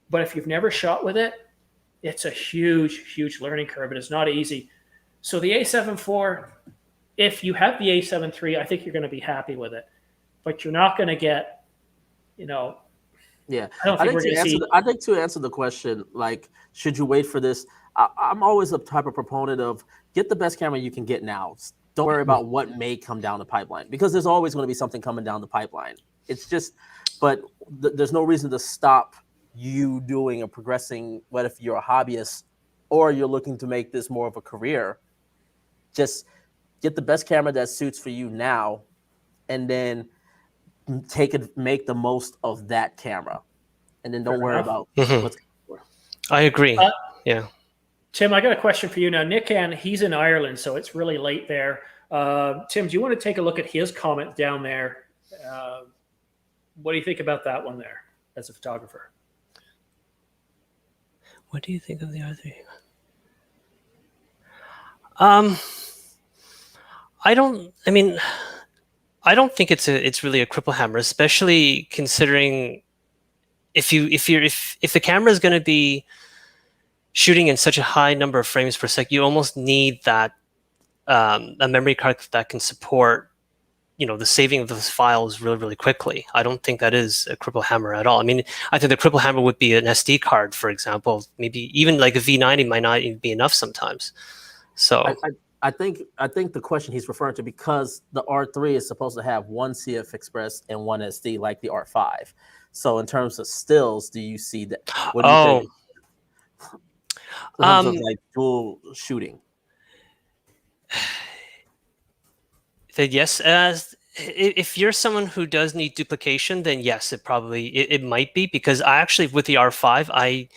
but if you've never shot with it, it's a huge, huge learning curve, and it's not easy. So the A7 IV, if you have the A7 III, I think you're going to be happy with it, but you're not going to get, Yeah, I don't think we're going to see. I think to answer the question, like, should you wait for this? I'm always the type of proponent of get the best camera you can get now. Don't worry about what may come down the pipeline, because there's always going to be something coming down the pipeline. It's just, but there's no reason to stop you doing or progressing. What if you're a hobbyist or you're looking to make this more of a career? Just get the best camera that suits for you now, and then make the most of that camera, and then don't worry about what's. I agree. Yeah. Tim, I got a question for you now. Nikan, he's in Ireland, so it's really late there. Tim, do you want to take a look at his comment down there? What do you think about that one there as a photographer? What do you think of the R3? I don't think it's really a cripple hammer, especially considering if the camera is going to be shooting in such a high number of frames per second, you almost need that a memory card that can support the saving of those files really, really quickly. I don't think that is a cripple hammer at all. I mean, I think the cripple hammer would be an SD card, for example. Maybe even like a V90 might not even be enough sometimes. So I think the question he's referring to, because the R3 is supposed to have one CF Express and one SD like the R5. So in terms of stills, do you see that? What do you think? In terms of like dual shooting. Yes, if you're someone who does need duplication, then yes, it might be, because I actually, with the R5, I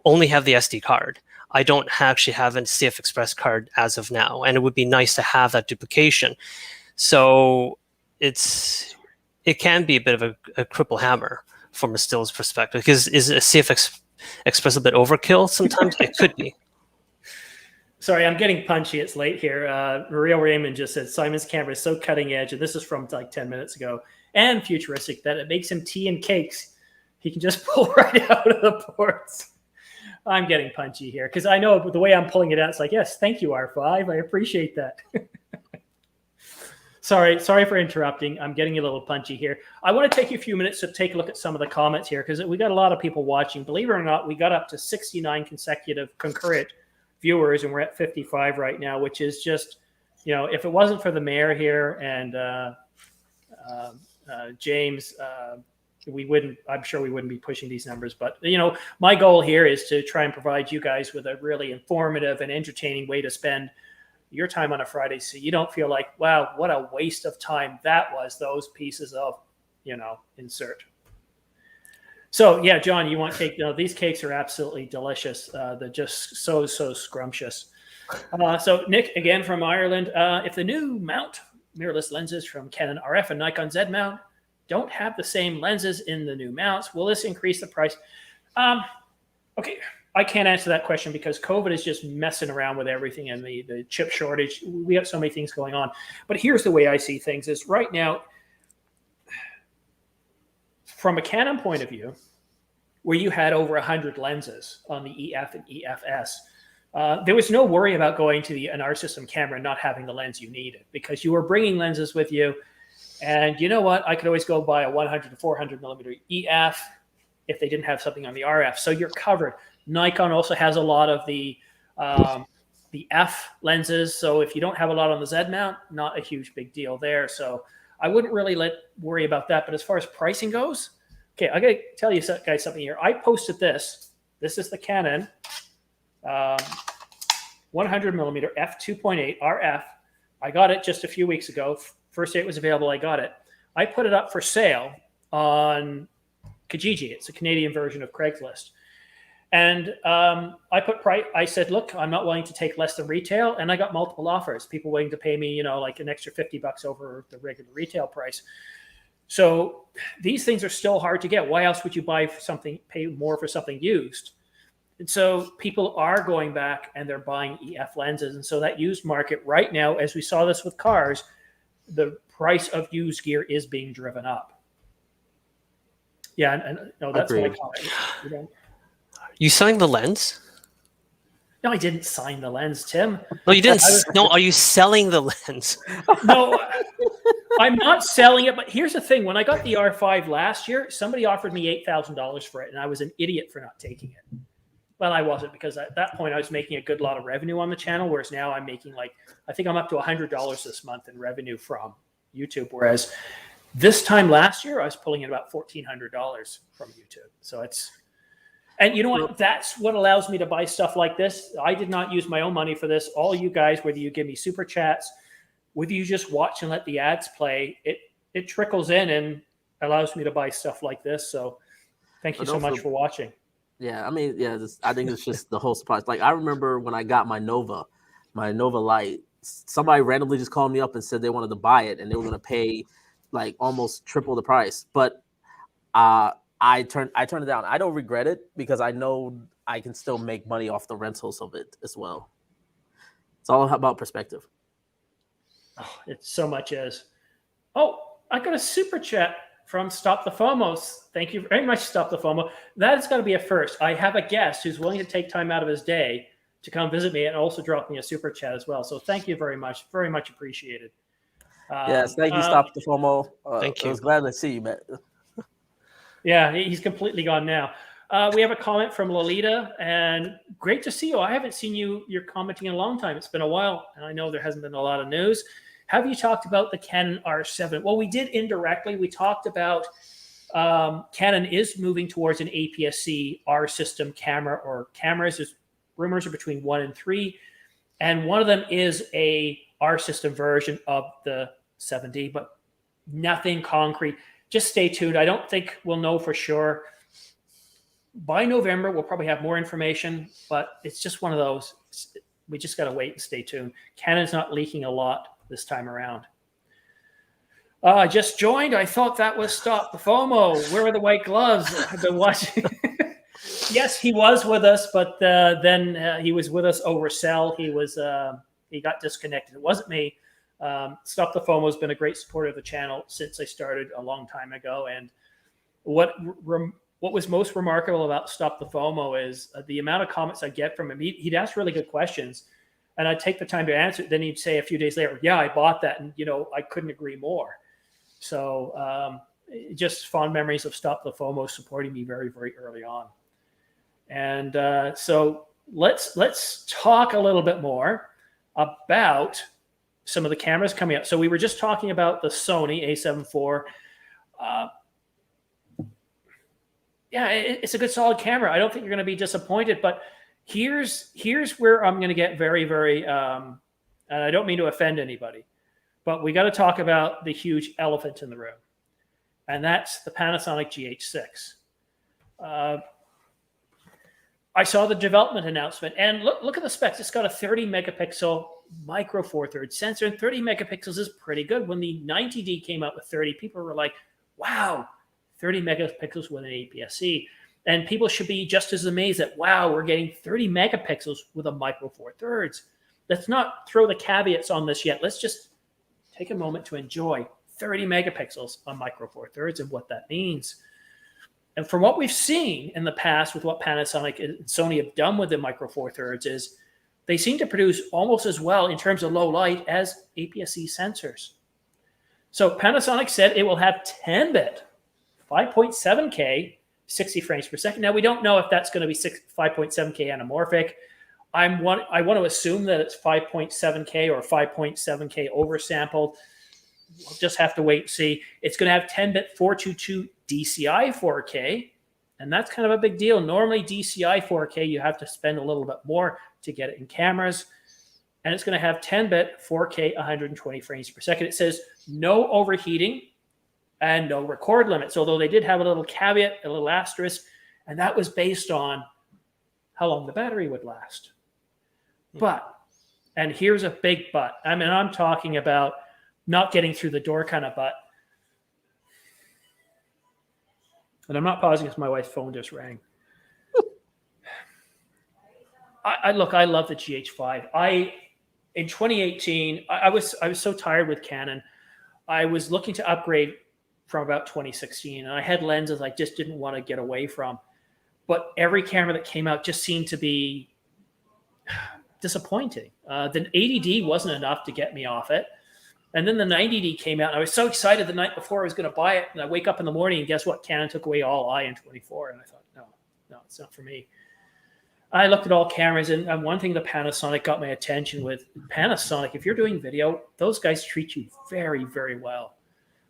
only have the SD card. I don't actually have a CF Express card as of now, and it would be nice to have that duplication. So it can be a bit of a cripple hammer from a stills perspective, because is a CF Express a bit overkill sometimes? It could be. Sorry, I'm getting punchy. It's late here. Maria Raymond just said Simon's camera is so cutting edge, and this is from like 10 minutes ago, and futuristic that it makes him tea and cakes. He can just pull right out of the ports. I'm getting punchy here because I know the way I'm pulling it out, it's like, yes, thank you, R5. I appreciate that. Sorry for interrupting. I'm getting a little punchy here. I want to take you a few minutes to take a look at some of the comments here because we got a lot of people watching. Believe it or not, we got up to 69 consecutive concurrent viewers, and we're at 55 right now, which is just, if it wasn't for the mayor here and James, I'm sure we wouldn't be pushing these numbers. But, my goal here is to try and provide you guys with a really informative and entertaining way to spend your time on a Friday, so you don't feel like, wow, what a waste of time that was, those pieces of, insert. So yeah, John, you want cake? No, these cakes are absolutely delicious. They're just so scrumptious. So Nick, again from Ireland, if the new mount mirrorless lenses from Canon RF and Nikon Z mount don't have the same lenses in the new mounts, will this increase the price? Okay. I can't answer that question because COVID is just messing around with everything and the chip shortage. We have so many things going on. But here's the way I see things is right now, from a Canon point of view, where you had over 100 lenses on the EF and EFS, there was no worry about going to an R system camera and not having the lens you needed because you were bringing lenses with you. And you know what? I could always go buy a 100 to 400 millimeter EF if they didn't have something on the RF. So you're covered. Nikon also has a lot of the F lenses. So if you don't have a lot on the Z mount, not a huge big deal there. So I wouldn't really worry about that. But as far as pricing goes, okay, I got to tell you guys something here. I posted this. This is the Canon 100 millimeter f2.8 RF. I got it just a few weeks ago. First day it was available, I got it. I put it up for sale on Kijiji. It's a Canadian version of Craigslist. And I put price. I said, look, I'm not willing to take less than retail. And I got multiple offers. People willing to pay me, like an extra $50 over the regular retail price. So these things are still hard to get. Why else would you pay more for something used? And so people are going back and they're buying EF lenses. And so that used market right now, as we saw this with cars, the price of used gear is being driven up. Yeah, and no, that's my comment. You selling the lens? No, I didn't sign the lens, Tim. No, you didn't. No, are you selling the lens? No, I'm not selling it. But here's the thing: when I got the R5 last year, somebody offered me $8,000 for it, and I was an idiot for not taking it. Well, I wasn't, because at that point I was making a good lot of revenue on the channel, whereas now I'm making I think I'm up to $100 this month in revenue from YouTube, whereas this time last year I was pulling in about $1,400 from YouTube. So and you know what? That's what allows me to buy stuff like this. I did not use my own money for this. All you guys, whether you give me super chats, whether you just watch and let the ads play, it trickles in and allows me to buy stuff like this. So thank you so much for watching. Yeah, I mean, I think it's just the whole surprise. Like, I remember when I got my Nova Light, somebody randomly just called me up and said they wanted to buy it and they were going to pay like almost triple the price. But I turned it down. I don't regret it because I know I can still make money off the rentals of it as well. It's all about perspective. Oh, it's so much as. Oh, I got a super chat from Stop the Fomos. Thank you very much, Stop the Fomo. That has got to be a first. I have a guest who's willing to take time out of his day to come visit me and also drop me a super chat as well. So thank you very much. Very much appreciated. Yes, thank you, Stop the Fomo. Thank you. I was glad to see you, Matt. Yeah, he's completely gone now. We have a comment from Lolita, and great to see you. I haven't seen you're commenting in a long time. It's been a while, and I know there hasn't been a lot of news. Have you talked about the Canon R7? Well, we did indirectly. We talked about Canon is moving towards an APS-C R system camera or cameras. There's rumors are between 1 and 3, and one of them is a R system version of the 7D, but nothing concrete. Just stay tuned. I don't think we'll know for sure. By November, we'll probably have more information, but it's just one of those. We just got to wait and stay tuned. Canon's not leaking a lot this time around. I just joined. I thought that was Stop the FOMO. Where are the white gloves? I've been watching. Yes, he was with us, but then he was with us over cell. He got disconnected. It wasn't me. Stop the Fomo has been a great supporter of the channel since I started a long time ago. And what was most remarkable about Stop the Fomo is the amount of comments I get from him. He'd ask really good questions, and I'd take the time to answer it. Then he'd say a few days later, "Yeah, I bought that, and I couldn't agree more." So just fond memories of Stop the Fomo supporting me very, very early on. And so let's talk a little bit more about some of the cameras coming up. So we were just talking about the Sony A7 IV. Yeah, it's a good solid camera. I don't think you're going to be disappointed, but here's where I'm going to get very, very, and I don't mean to offend anybody, but we got to talk about the huge elephant in the room, and that's the Panasonic GH6. I saw the development announcement, and look at the specs. It's got a 30 megapixel micro four thirds sensor, and 30 megapixels is pretty good. When the 90D came out with 30, people were like, wow, 30 megapixels with an APS-C. And people should be just as amazed that, wow, we're getting 30 megapixels with a micro four thirds. Let's not throw the caveats on this yet. Let's just take a moment to enjoy 30 megapixels on micro four thirds and what that means. And from what we've seen in the past with what Panasonic and Sony have done with the micro four thirds is they seem to produce almost as well in terms of low light as APS-C sensors. So Panasonic said it will have 10-bit, 5.7K, 60 frames per second. Now, we don't know if that's going to be 5.7K anamorphic. I want to assume that it's 5.7K or 5.7K oversampled. We'll just have to wait and see. It's going to have 10-bit 422 DCI 4K, and that's kind of a big deal. Normally, DCI 4K, you have to spend a little bit more to get it in cameras. And it's going to have 10-bit 4K 120 frames per second. It says no overheating and no record limits, although they did have a little caveat, a little asterisk, and that was based on how long the battery would last. But, and here's a big but. I mean, I'm talking about not getting through the door kind of but. And I'm not pausing because my wife's phone just rang. I love the GH5. In 2018, I was so tired with Canon. I was looking to upgrade from about 2016, and I had lenses I just didn't want to get away from. But every camera that came out just seemed to be disappointing. The 80D wasn't enough to get me off it. And then the 90D came out, and I was so excited the night before I was going to buy it. And I wake up in the morning, and guess what? Canon took away all IN24. And I thought, no, it's not for me. I looked at all cameras, and one thing that Panasonic got my attention with, Panasonic, if you're doing video, those guys treat you very, very well.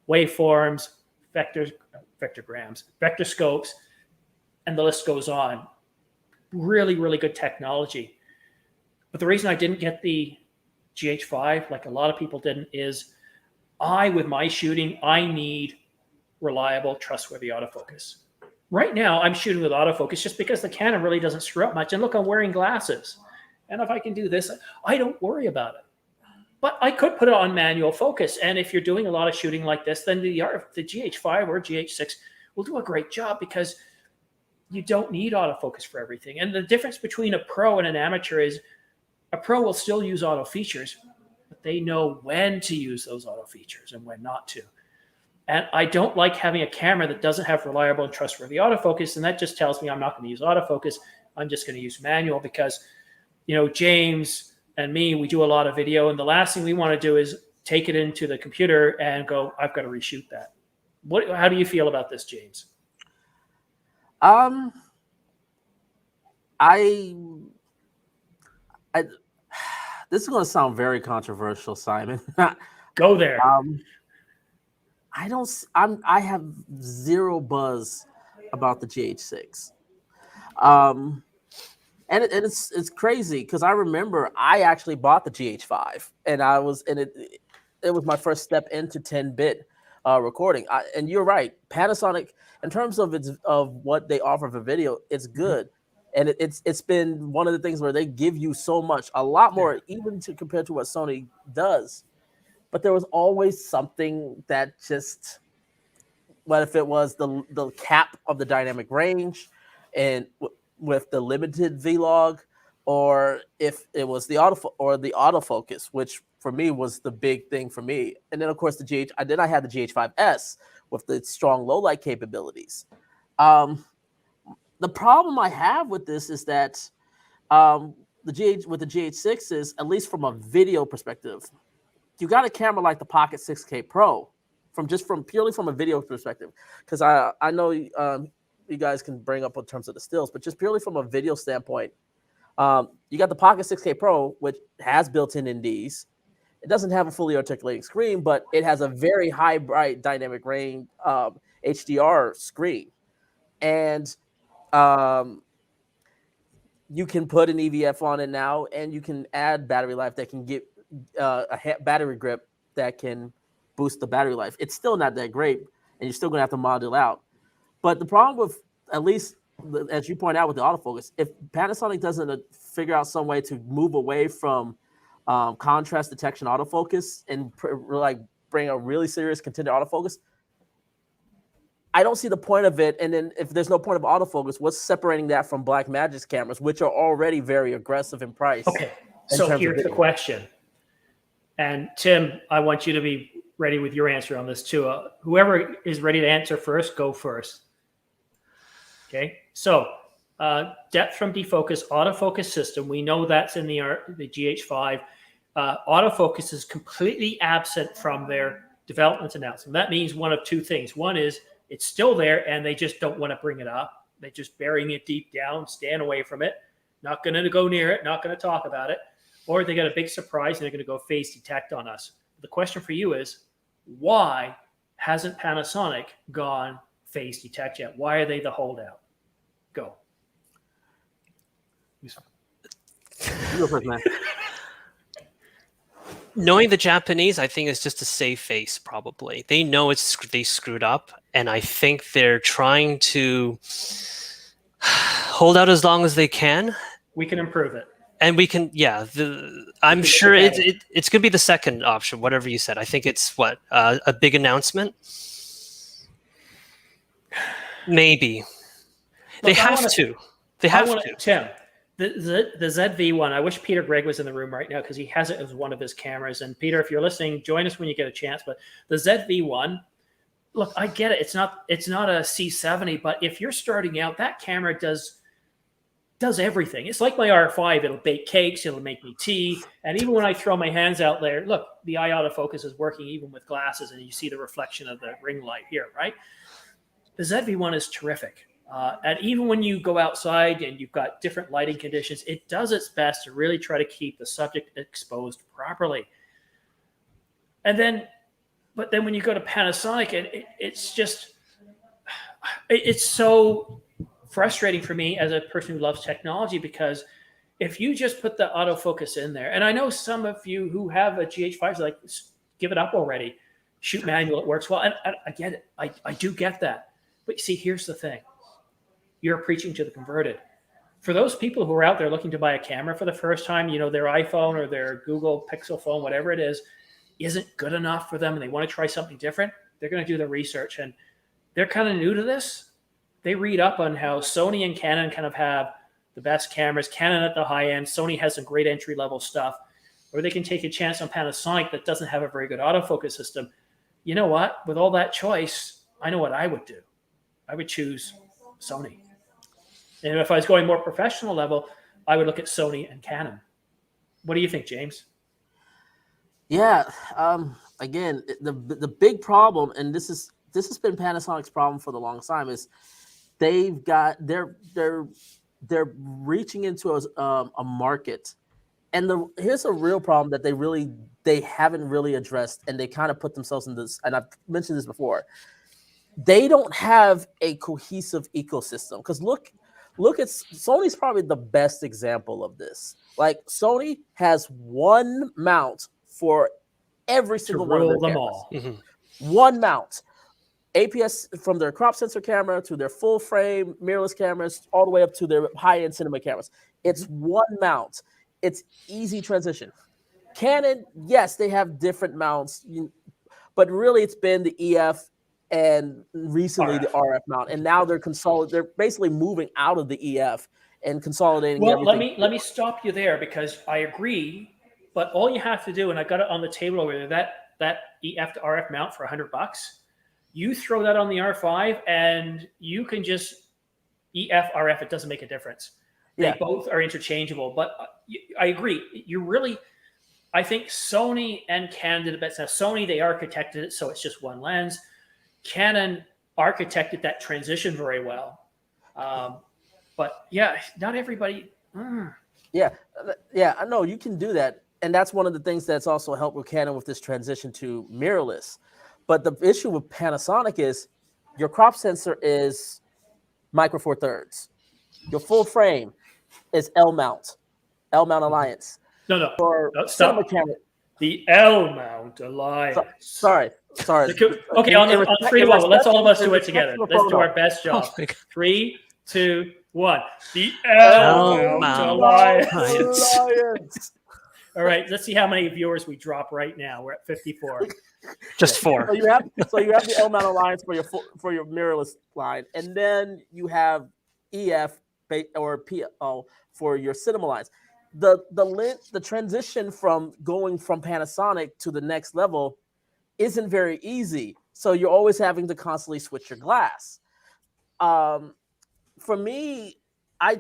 Waveforms, vectograms, vectorscopes, and the list goes on. Really, really good technology. But the reason I didn't get the GH5, like a lot of people didn't, is with my shooting, I need reliable, trustworthy autofocus. Right now, I'm shooting with autofocus just because the Canon really doesn't screw up much. And look, I'm wearing glasses. And if I can do this, I don't worry about it. But I could put it on manual focus. And if you're doing a lot of shooting like this, then the GH5 or GH6 will do a great job because you don't need autofocus for everything. And the difference between a pro and an amateur is a pro will still use auto features, but they know when to use those auto features and when not to. And I don't like having a camera that doesn't have reliable and trustworthy autofocus. And that just tells me I'm not going to use autofocus. I'm just going to use manual because, James and me, we do a lot of video. And the last thing we want to do is take it into the computer and go, I've got to reshoot that. How do you feel about this, James? This is going to sound very controversial, Simon. Go there. I have zero buzz about the GH6. And it's crazy because I remember I actually bought the GH5 and it was my first step into 10-bit recording. And you're right, Panasonic, in terms of what they offer for video, it's good. And it's been one of the things where they give you so much, a lot more, even compared to what Sony does. But there was always something that just, what if it was the cap of the dynamic range, and with the limited vlog, or if it was the autofocus, which for me was the big thing for me. And then of course I had the GH5S with the strong low light capabilities. The problem I have with this is that with the GH6 is, at least from a video perspective, you got a camera like the Pocket 6K Pro purely from a video perspective. Because I know you guys can bring up in terms of the stills, but just purely from a video standpoint, you got the Pocket 6K Pro, which has built-in NDs. It doesn't have a fully articulating screen, but it has a very high bright dynamic range HDR screen. And you can put an EVF on it now, and you can add battery life that can get a battery grip that can boost the battery life. It's still not that great, and you're still going to have to model out. But the problem with, at least as you point out with the autofocus, if Panasonic doesn't figure out some way to move away from contrast detection autofocus and bring a really serious contender autofocus, I don't see the point of it. And then if there's no point of autofocus, what's separating that from Blackmagic's cameras, which are already very aggressive in price? Okay, so here's the question. And Tim, I want you to be ready with your answer on this too. Whoever is ready to answer first, go first. Okay, so depth from defocus, autofocus system. We know that's in the GH5. Autofocus is completely absent from their development announcement. That means one of two things. One is it's still there and they just don't want to bring it up. They're just burying it deep down, stand away from it, not going to go near it, not going to talk about it. Or they got a big surprise and they're going to go phase detect on us. The question for you is, why hasn't Panasonic gone phase detect yet? Why are they the holdout? Go. You go first, man. Knowing the Japanese, I think, is just a save face, probably. They know they screwed up, and I think they're trying to hold out as long as they can. We can improve it. And we can, yeah. I'm sure it's going to be the second option, whatever you said. I think it's, a big announcement? Maybe. They have to. They have to. Tim, the ZV-1, I wish Peter Gregg was in the room right now because he has it as one of his cameras. And Peter, if you're listening, join us when you get a chance. But the ZV-1, look, I get it. It's not a C70, but if you're starting out, that camera does everything. It's like my R5. It'll bake cakes. It'll make me tea. And even when I throw my hands out there, look, the eye autofocus is working even with glasses, and you see the reflection of the ring light here, right? The ZV-1 is terrific. And even when you go outside and you've got different lighting conditions, it does its best to really try to keep the subject exposed properly. But then when you go to Panasonic, it's so frustrating for me as a person who loves technology, because if you just put the autofocus in there, and I know some of you who have a GH5 are like, give it up already, shoot manual, it works well. And I get it. I do get that. But you see, here's the thing. You're preaching to the converted. For those people who are out there looking to buy a camera for the first time, their iPhone or their Google Pixel phone, whatever it is, isn't good enough for them and they want to try something different, they're going to do the research. And they're kind of new to this. They read up on how Sony and Canon kind of have the best cameras, Canon at the high end, Sony has some great entry-level stuff, or they can take a chance on Panasonic that doesn't have a very good autofocus system. You know what? With all that choice, I know what I would do. I would choose Sony. And if I was going more professional level, I would look at Sony and Canon. What do you think, James? Yeah. Again, the big problem, and this has been Panasonic's problem for the longest time, is they're reaching into a market, and here's a real problem that they haven't really addressed, and they kind of put themselves in this. And I've mentioned this before. They don't have a cohesive ecosystem, because look at Sony's probably the best example of this. Like, Sony has one mount for every single one of their cameras. All. Mm-hmm. One mount. APS, from their crop sensor camera to their full frame mirrorless cameras, all the way up to their high-end cinema cameras. It's one mount. It's easy transition. Canon, yes, they have different mounts, but really it's been the EF and recently the RF mount. And now they're basically moving out of the EF and consolidating Well, everything. let me stop you there because I agree, but all you have to do, and I got it on the table over there, that EF to RF mount for $100, you throw that on the R5 and you can just EF RF. It doesn't make a difference. They both are interchangeable. But I agree. I think Sony and Canon did it best. Now Sony, they architected it so it's just one lens. Canon architected that transition very well. But yeah, not everybody. Yeah, I know you can do that. And that's one of the things that's also helped with Canon with this transition to mirrorless. But the issue with Panasonic is your crop sensor is micro four thirds. Your full frame is L mount Alliance. No. For Stop. The L mount Alliance. Sorry. Okay, on 3 to 1. Let's all of us do it together. Let's do our best job. 3, 2, 1. The L mount Alliance. All right, let's see how many viewers we drop right now. We're at 54. Just 4. So you have the L mount Alliance for your mirrorless line, and then you have EF or PO for your cinema lines. The transition from going from Panasonic to the next level isn't very easy. So you're always having to constantly switch your glass. For me, I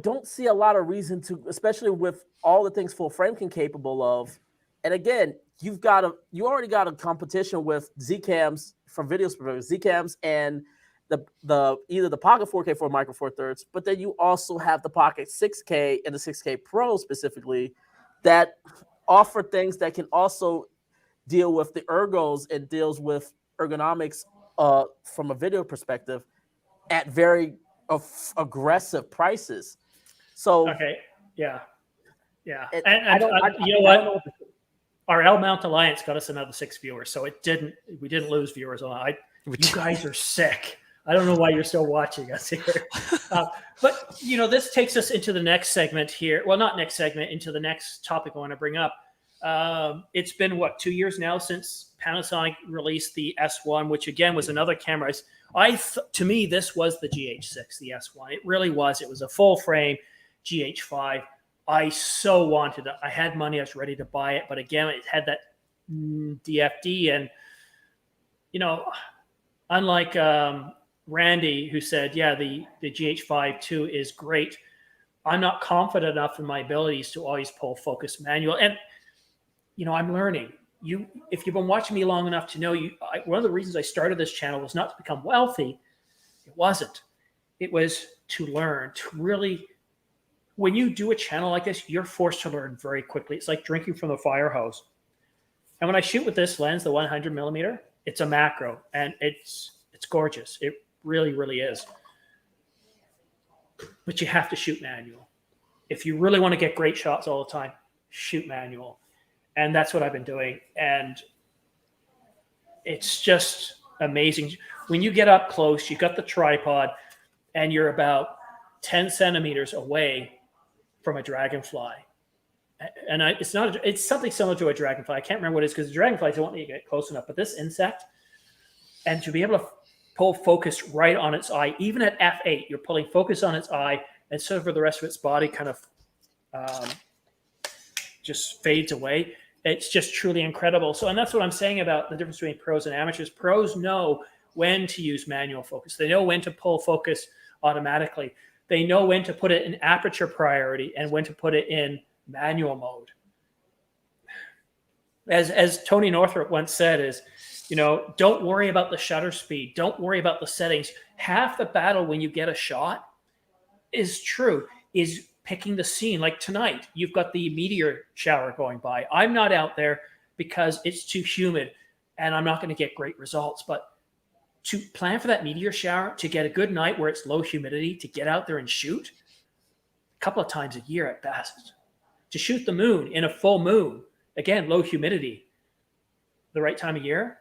don't see a lot of reason to, especially with all the things full frame can capable of. And again, you already got a competition with Z-cams from video perspective, Z-cams and either the Pocket 4K for micro four thirds, but then you also have the Pocket 6K and the 6K Pro specifically that offer things that can also deal with the ergos and deals with ergonomics from a video perspective at very aggressive prices. So okay, yeah. And you know what? Our L mount Alliance got us another 6 viewers, so we didn't lose viewers on it. You guys are sick. I don't know why you're still watching us here. But, this takes us into the next segment here. Well, not next segment, into the next topic I want to bring up. It's been, 2 years now since Panasonic released the S1, which, again, was another camera. To me, this was the GH6, the S1. It really was. It was a full-frame GH5. I so wanted it. I had money. I was ready to buy it. But, again, it had that DFD. And, unlike Randy, who said, yeah, the GH5 II is great, I'm not confident enough in my abilities to always pull focus manual. And, I'm learning. If you've been watching me long enough to know, one of the reasons I started this channel was not to become wealthy. It wasn't. It was to learn, to really, when you do a channel like this, you're forced to learn very quickly. It's like drinking from the fire hose. And when I shoot with this lens, the 100 millimeter, it's a macro, and it's gorgeous. It really, really is. But you have to shoot manual. If you really want to get great shots all the time, shoot manual. And that's what I've been doing. And it's just amazing. When you get up close, you got the tripod, and you're about 10 centimeters away from a dragonfly. And it's something similar to a dragonfly. I can't remember what it is because the dragonflies don't let you get close enough. But this insect, and to be able to pull focus right on its eye, even at f8, you're pulling focus on its eye, and so for the rest of its body kind of just fades away. It's just truly incredible. So, and that's what I'm saying about the difference between pros and amateurs. Pros know when to use manual focus. They know when to pull focus automatically. They know when to put it in aperture priority and when to put it in manual mode. As Tony Northrup once said is, don't worry about the shutter speed. Don't worry about the settings. Half the battle when you get a shot is picking the scene. Like tonight, you've got the meteor shower going by. I'm not out there because it's too humid and I'm not going to get great results. But to plan for that meteor shower, to get a good night where it's low humidity, to get out there and shoot a couple of times a year at best. To shoot the moon in a full moon, again, low humidity, the right time of year.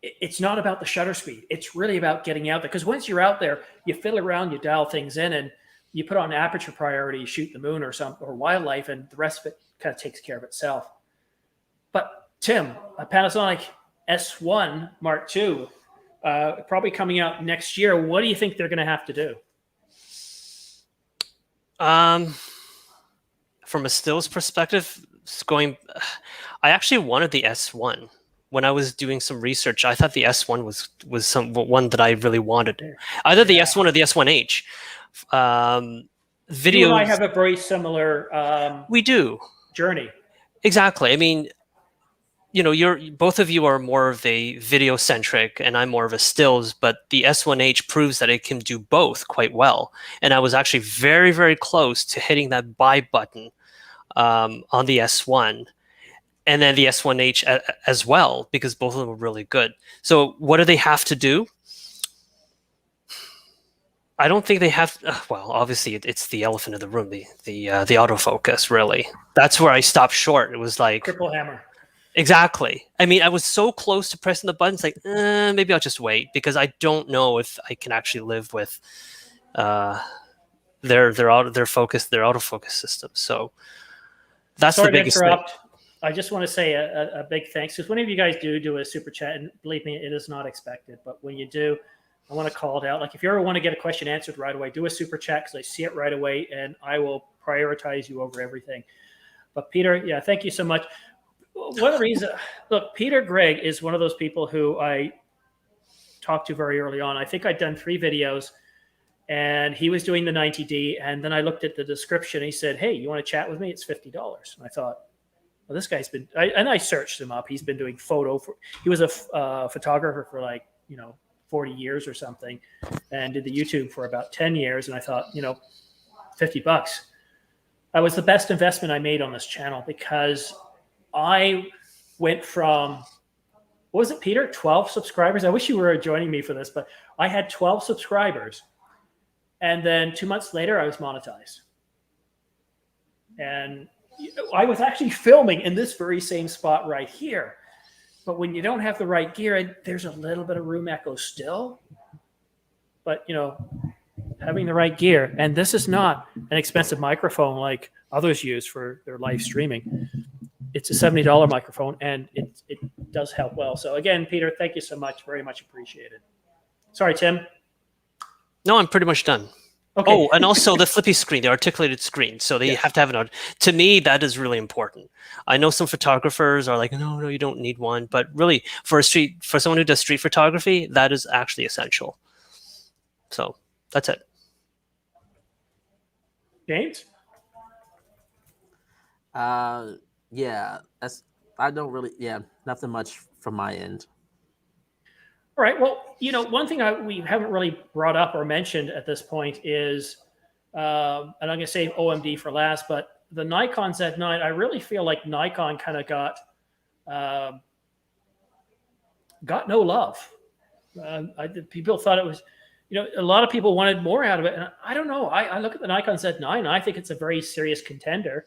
It's not about the shutter speed. It's really about getting out there. Because once you're out there, you fiddle around, you dial things in, and you put on aperture priority, you shoot the moon or wildlife, and the rest of it kind of takes care of itself. But Tim, a Panasonic S1 Mark II, probably coming out next year. What do you think they're going to have to do? From a stills perspective, I actually wanted the S1. When I was doing some research, I thought the S1 was one that I really wanted. Either the S1 or the S1H. You and I have a very similar we do journey. Exactly. I mean, both of you are more of a video centric and I'm more of a stills, but the S1H proves that it can do both quite well. And I was actually very, very close to hitting that buy button on the S1 and then the S1H as well, because both of them were really good. So what do they have to do? I don't think they have. Well, obviously, it's the elephant in the room, the autofocus. Really, that's where I stopped short. It was like Cripple Hammer. Exactly. I mean, I was so close to pressing the button. It's like, maybe I'll just wait because I don't know if I can actually live with their autofocus system. So that's Sorry the biggest to interrupt. thing. I just want to say a big thanks because whenever you guys do a super chat, and believe me, it is not expected, but when you do, I want to call it out. Like if you ever want to get a question answered right away, do a super chat because I see it right away and I will prioritize you over everything. But Peter, yeah, thank you so much. One of the reasons, look, Peter Gregg is one of those people who I talked to very early on. I think I'd done 3 videos and he was doing the 90D. And then I looked at the description. And he said, hey, you want to chat with me? It's $50. And I thought, well, this guy's been, and I searched him up. He's been doing he was a photographer for 40 years or something and did the YouTube for about 10 years. And I thought, $50. That was the best investment I made on this channel because I went from, what was it, Peter? 12 subscribers. I wish you were joining me for this, but I had 12 subscribers. And then 2 months later, I was monetized. And I was actually filming in this very same spot right here. But when you don't have the right gear, and there's a little bit of room echo still. But, having the right gear, and this is not an expensive microphone like others use for their live streaming. It's a $70 microphone, and it does help well. So again, Peter, thank you so much. Very much appreciated. Sorry, Tim. No, I'm pretty much done. Okay. Oh, and also the flippy screen, the articulated screen. So they have to have an. To me, that is really important. I know some photographers are like, no, you don't need one. But really, for someone who does street photography, that is actually essential. So that's it. James? Yeah, nothing much from my end. All right. Well, one thing we haven't really brought up or mentioned at this point is, and I'm going to save OMD for last, but the Nikon Z9, I really feel like Nikon kind of got no love. People thought it was, a lot of people wanted more out of it. And I don't know. I look at the Nikon Z9, and I think it's a very serious contender.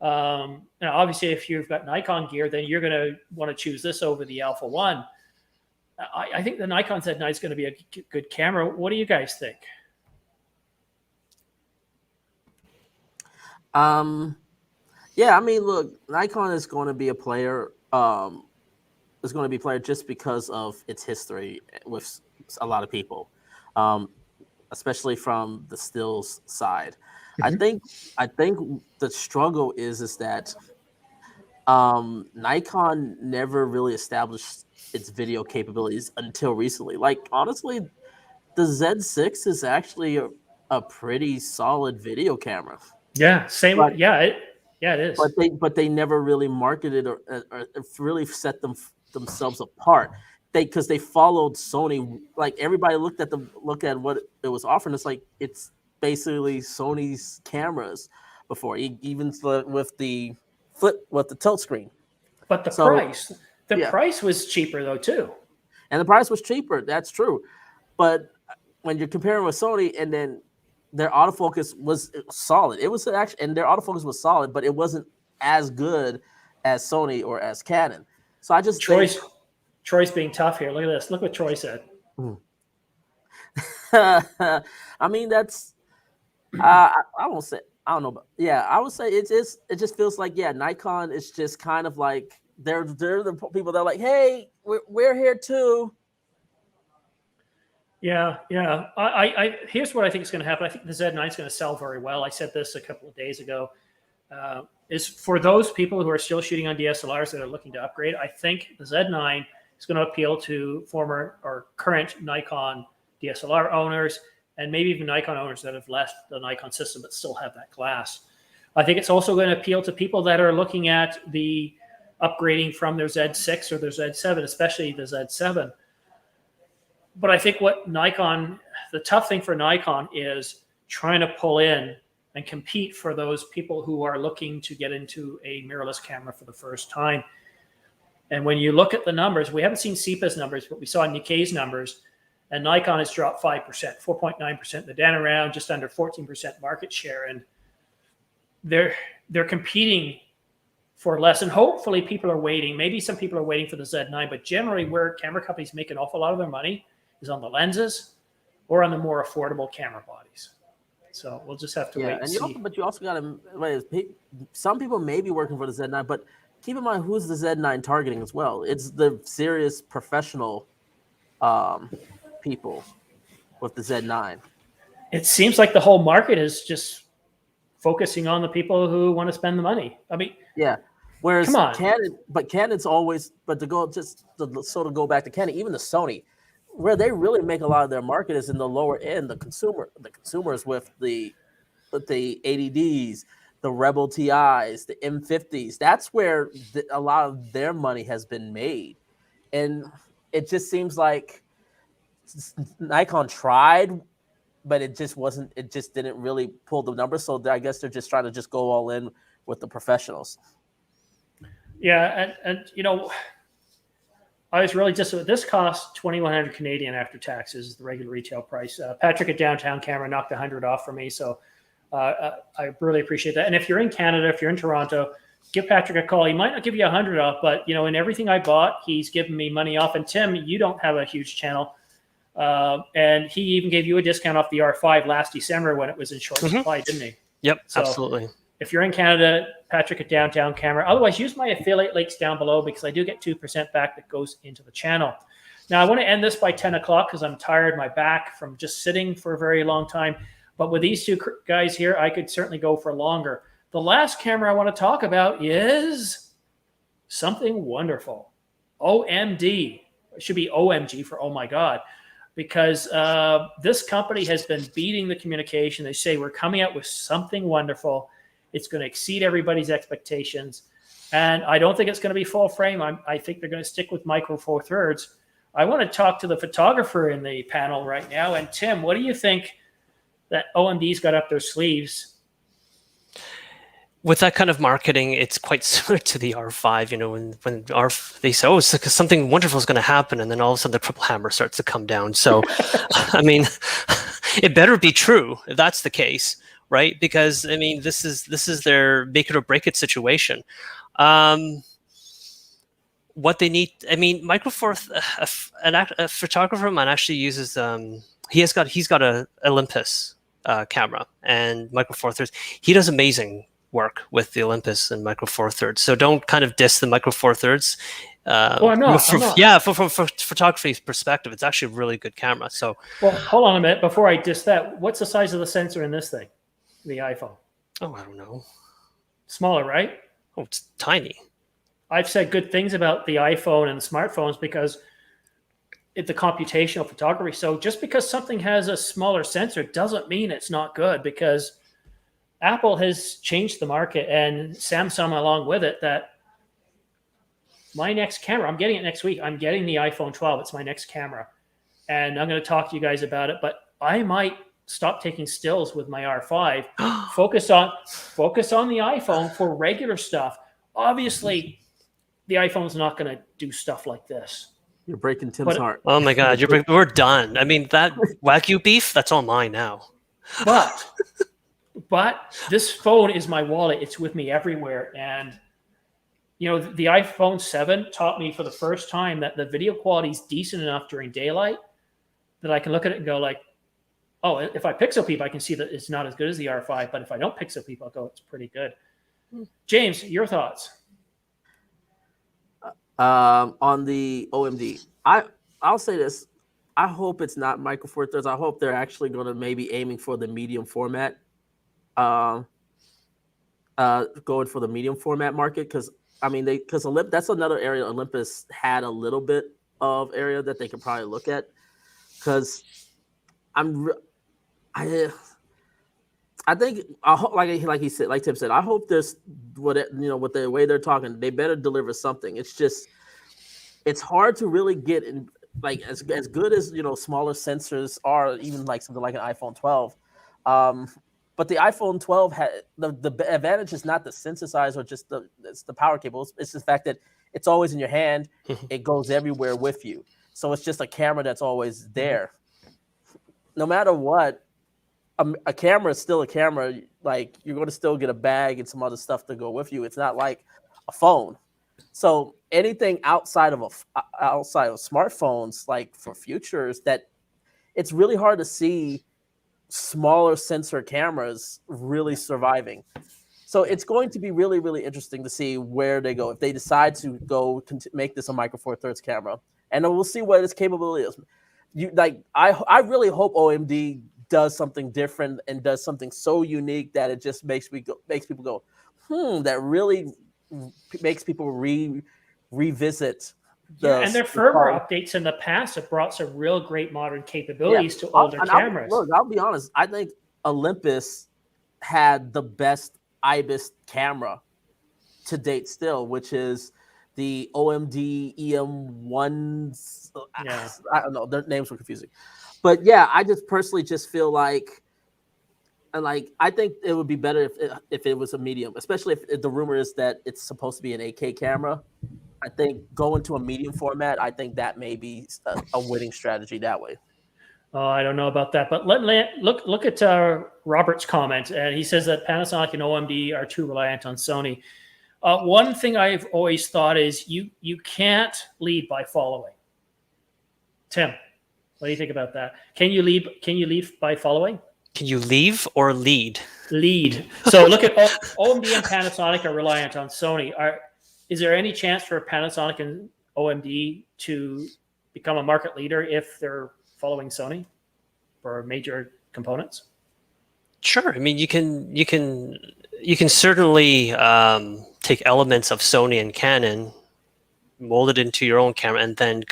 Obviously, if you've got Nikon gear, then you're going to want to choose this over the Alpha 1. I think the Nikon Z9 is going to be a good camera. What do you guys think? Yeah, I mean, look, Nikon is going to be a player. Is going to be a player just because of its history with a lot of people, especially from the stills side. Mm-hmm. I think the struggle is that Nikon never really established its video capabilities until recently. Like, honestly, the Z6 is actually a pretty solid video camera. Yeah, same. But, it is. But they never really marketed or really set themselves apart. Because they followed Sony. Like, everybody looked at what it was offering. It's like it's basically Sony's cameras before, even with the tilt screen. But the price was cheaper though too. And the price was cheaper. That's true. But when you're comparing with Sony, and then their autofocus was solid. It was actually, and their autofocus was solid, but it wasn't as good as Sony or as Canon. So I just Troy's being tough here. Look at this. Look what Troy said. I mean, that's I won't say. I don't know, but yeah, I would say it just feels like Nikon is just kind of like they're the people that are like, hey, we're here too. Yeah, yeah. Here's what I think is going to happen. I think the Z9 is going to sell very well. I said this a couple of days ago. Is for those people who are still shooting on DSLRs that are looking to upgrade, I think the Z9 is going to appeal to former or current Nikon DSLR owners and maybe even Nikon owners that have left the Nikon system but still have that glass. I think it's also going to appeal to people that are looking at the upgrading from their Z6 or their Z7, especially the Z7. But I think what Nikon, the tough thing for Nikon is trying to pull in and compete for those people who are looking to get into a mirrorless camera for the first time. And when you look at the numbers, we haven't seen CIPA's numbers, but we saw Nikkei's numbers, and Nikon has dropped 5%, 4.9%. They're down around just under 14% market share, and they're competing for less. And hopefully people are waiting. Maybe some people are waiting for the Z9, but generally where camera companies make an awful lot of their money is on the lenses or on the more affordable camera bodies. So we'll just have to wait and see. But you also got to, some people may be working for the Z9, but keep in mind who's the Z9 targeting as well. It's the serious professional people with the Z9. It seems like the whole market is just focusing on the people who want to spend the money. I mean, yeah. Whereas come on. Canon's always, but to go back to Canon, even the Sony, where they really make a lot of their market is in the lower end, the consumers with the 80Ds, the Rebel TIs, the M50s. That's where a lot of their money has been made. And it just seems like Nikon tried, but it just didn't really pull the numbers. So I guess they're just trying to just go all in with the professionals. Yeah, and you know, I was really just, this costs 2,100 Canadian after taxes, the regular retail price. Patrick at Downtown Camera knocked 100 off for me, so I really appreciate that. And if you're in Canada, if you're in Toronto, give Patrick a call. He might not give you 100 off, but you know, in everything I bought, he's given me money off. And Tim, you don't have a huge channel, and he even gave you a discount off the R5 last December when it was in short supply, didn't he? Yep, so, absolutely. If you're in Canada, Patrick at Downtown Camera. Otherwise, use my affiliate links down below because I do get 2% back that goes into the channel. Now, I want to end this by 10 o'clock because I'm tired, my back from just sitting for a very long time. But with these two guys here, I could certainly go for longer. The last camera I want to talk about is something wonderful. OMD. It should be OMG for oh my God. Because this company has been beating the communication. They say we're coming out with something wonderful. It's going to exceed everybody's expectations. And I don't think it's going to be full frame. I think they're going to stick with micro four thirds. I want to talk to the photographer in the panel right now. And Tim, what do you think that OMD's got up their sleeves? With that kind of marketing, it's quite similar to the R5. You know, when they say, "Oh, something wonderful is going to happen," and then all of a sudden the Cripple Hammer starts to come down. So, I mean, it better be true if that's the case, right? Because I mean, this is their make it or break it situation. What they need, I mean, Micro Four, a photographer of mine actually uses. He's got a Olympus camera and Micro Four Thirds. He does amazing work with the Olympus and Micro Four Thirds. So don't kind of diss the Micro Four Thirds. I'm not. Yeah, from photography perspective, it's actually a really good camera. So, well, hold on a minute before I diss that. What's the size of the sensor in this thing, the iPhone? Oh, I don't know. Smaller, right? Oh, it's tiny. I've said good things about the iPhone and the smartphones because it's the computational photography. So just because something has a smaller sensor doesn't mean it's not good, because Apple has changed the market and Samsung along with it, that my next camera, I'm getting it next week. I'm getting the iPhone 12. It's my next camera. And I'm going to talk to you guys about it, but I might stop taking stills with my R5, focus on the iPhone for regular stuff. Obviously, the iPhone's not going to do stuff like this. You're breaking Tim's heart. Oh my God, we're done. I mean, that Wagyu beef, that's all mine now. But this phone is my wallet. It's with me everywhere. And, you know, the iPhone 7 taught me for the first time that the video quality is decent enough during daylight that I can look at it and go like, oh, if I pixel peep, I can see that it's not as good as the R5. But if I don't pixel peep, I'll go, it's pretty good. James, your thoughts? On the OMD, I'll say this. I hope it's not Micro Four Thirds. I hope they're actually going to maybe aiming for the medium format, going for the medium format market, because I mean that's another area Olympus had a little bit of area that they could probably look at, because I think I hope, like he said, like Tim said, I hope there's with the way they're talking, they better deliver something. It's hard to really get in, like as good as smaller sensors are, even like something like an iPhone 12. But the iPhone 12 had the advantage is not the sensor size or just it's the power cable. It's the fact that it's always in your hand. It goes everywhere with you. So it's just a camera that's always there. No matter what, a camera is still a camera. Like, you're going to still get a bag and some other stuff to go with you. It's not like a phone. So anything outside of smartphones, like for futures, that it's really hard to see smaller sensor cameras really surviving. So it's going to be really, really interesting to see where they go if they decide to make this a Micro Four Thirds camera, and then we'll see what its capability is. I really hope OMD does something different and does something so unique that it just makes people go, that really makes people revisit. And their firmware updates in the past have brought some real great modern capabilities to older cameras. I'll be honest. I think Olympus had the best IBIS camera to date still, which is the OMD EM1s. Yeah. I don't know. Their names were confusing. But yeah, I just personally just feel like I think it would be better if it was a medium, especially if the rumor is that it's supposed to be an 8K camera. I think going to a medium format, I think that may be a winning strategy that way. Oh, I don't know about that, but look at Robert's comment, and he says that Panasonic and OMD are too reliant on Sony. One thing I've always thought is you can't lead by following. Tim, what do you think about that? Can you lead by following? Can you leave or lead? Lead. So look at OMD and Panasonic are reliant on Sony. Is there any chance for Panasonic and OMD to become a market leader if they're following Sony for major components? Sure. I mean, you can certainly take elements of Sony and Canon, mold it into your own camera, and then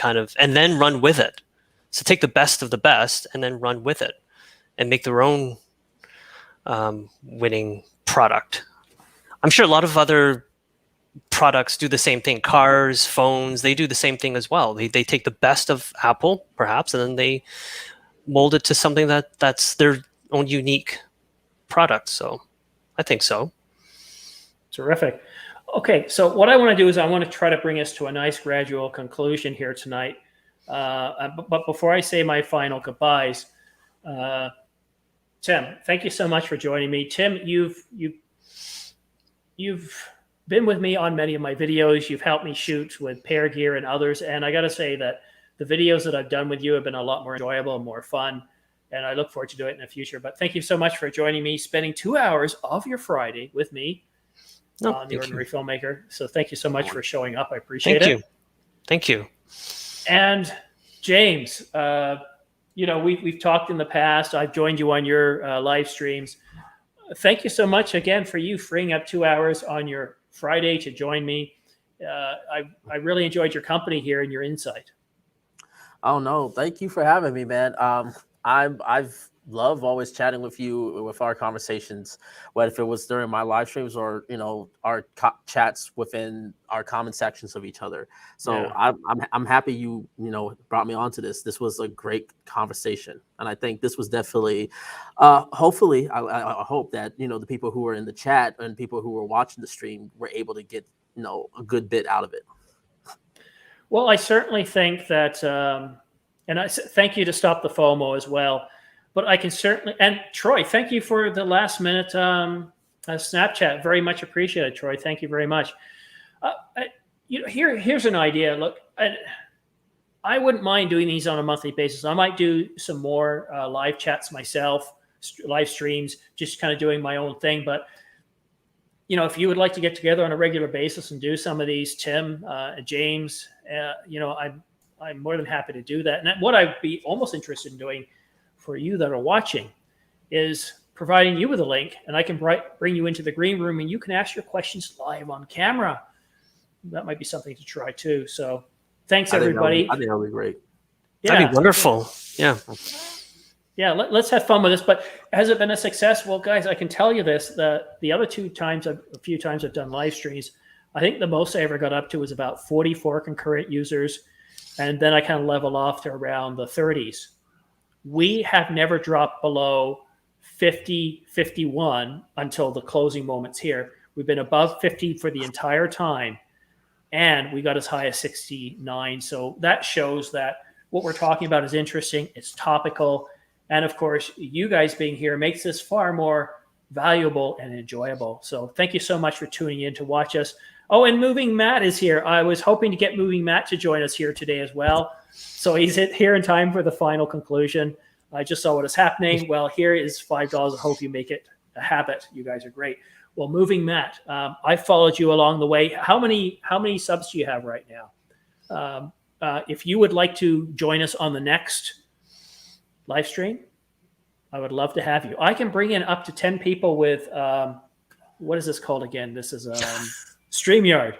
run with it. So take the best of the best and then run with it, and make their own winning product. I'm sure a lot of other products do the same thing. Cars, phones, they do the same thing as well. They take the best of Apple, perhaps, and then they mold it to something that's their own unique product. So I think so. Terrific. Okay, so what I want to do is I want to try to bring us to a nice gradual conclusion here tonight. But before I say my final goodbyes, Tim, thank you so much for joining me. Tim, you've been with me on many of my videos. You've helped me shoot with Pair Gear and others. And I got to say that the videos that I've done with you have been a lot more enjoyable and more fun. And I look forward to doing it in the future. But thank you so much for joining me, spending 2 hours of your Friday with me on The Ordinary Filmmaker. So thank you so much for showing up. I appreciate it. Thank you. And James, we've talked in the past. I've joined you on your live streams. Thank you so much again for you freeing up 2 hours on your Friday to join me. I really enjoyed your company here and your insight. Oh no, thank you for having me, man. I've loved always chatting with you with our conversations, whether if it was during my live streams or our chats within our comment sections of each other. So yeah. I'm happy you brought me onto this. This was a great conversation, and I think this was definitely, hopefully, I hope that the people who were in the chat and people who were watching the stream were able to get a good bit out of it. Well, I certainly think that, and I thank you to Stop the FOMO as well. But I can certainly, and Troy, thank you for the last minute Snapchat. Very much appreciated, Troy. Thank you very much. Here's an idea. Look, I wouldn't mind doing these on a monthly basis. I might do some more live chats myself, live streams, just kind of doing my own thing. But if you would like to get together on a regular basis and do some of these, Tim, James, I'm more than happy to do that. And what I'd be almost interested in doing for you that are watching is providing you with a link, and I can bring you into the green room and you can ask your questions live on camera. That might be something to try too. So thanks, everybody. I think that would be great. Yeah. That'd be wonderful. Yeah. Yeah, let's have fun with this. But has it been a success? Well, guys, I can tell you this: the other a few times I've done live streams, I think the most I ever got up to was about 44 concurrent users, and then I kind of level off to around the 30s. We have never dropped below 50, 51 until the closing moments here. We've been above 50 for the entire time, and we got as high as 69. So that shows that what we're talking about is interesting. It's topical. And of course, you guys being here makes this far more valuable and enjoyable. So thank you so much for tuning in to watch us. Oh, and Moving Matt is here. I was hoping to get Moving Matt to join us here today as well. So he's here in time for the final conclusion. I just saw what is happening. Well, here is $5. I hope you make it a habit. You guys are great. Well, Moving Matt, I followed you along the way. How many subs do you have right now? If you would like to join us on the next live stream, I would love to have you. I can bring in up to 10 people with, what is this called again? This is StreamYard.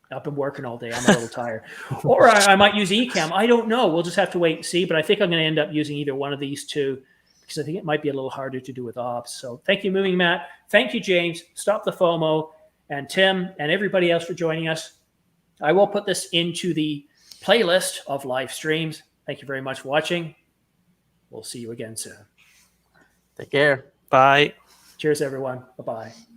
I've been working all day. I'm a little tired. Or I might use Ecamm. I don't know. We'll just have to wait and see. But I think I'm going to end up using either one of these two because I think it might be a little harder to do with ops. So thank you, Moving Matt. Thank you, James. Stop the FOMO. And Tim and everybody else for joining us. I will put this into the playlist of live streams. Thank you very much for watching. We'll see you again soon. Take care. Bye. Cheers, everyone. Bye-bye.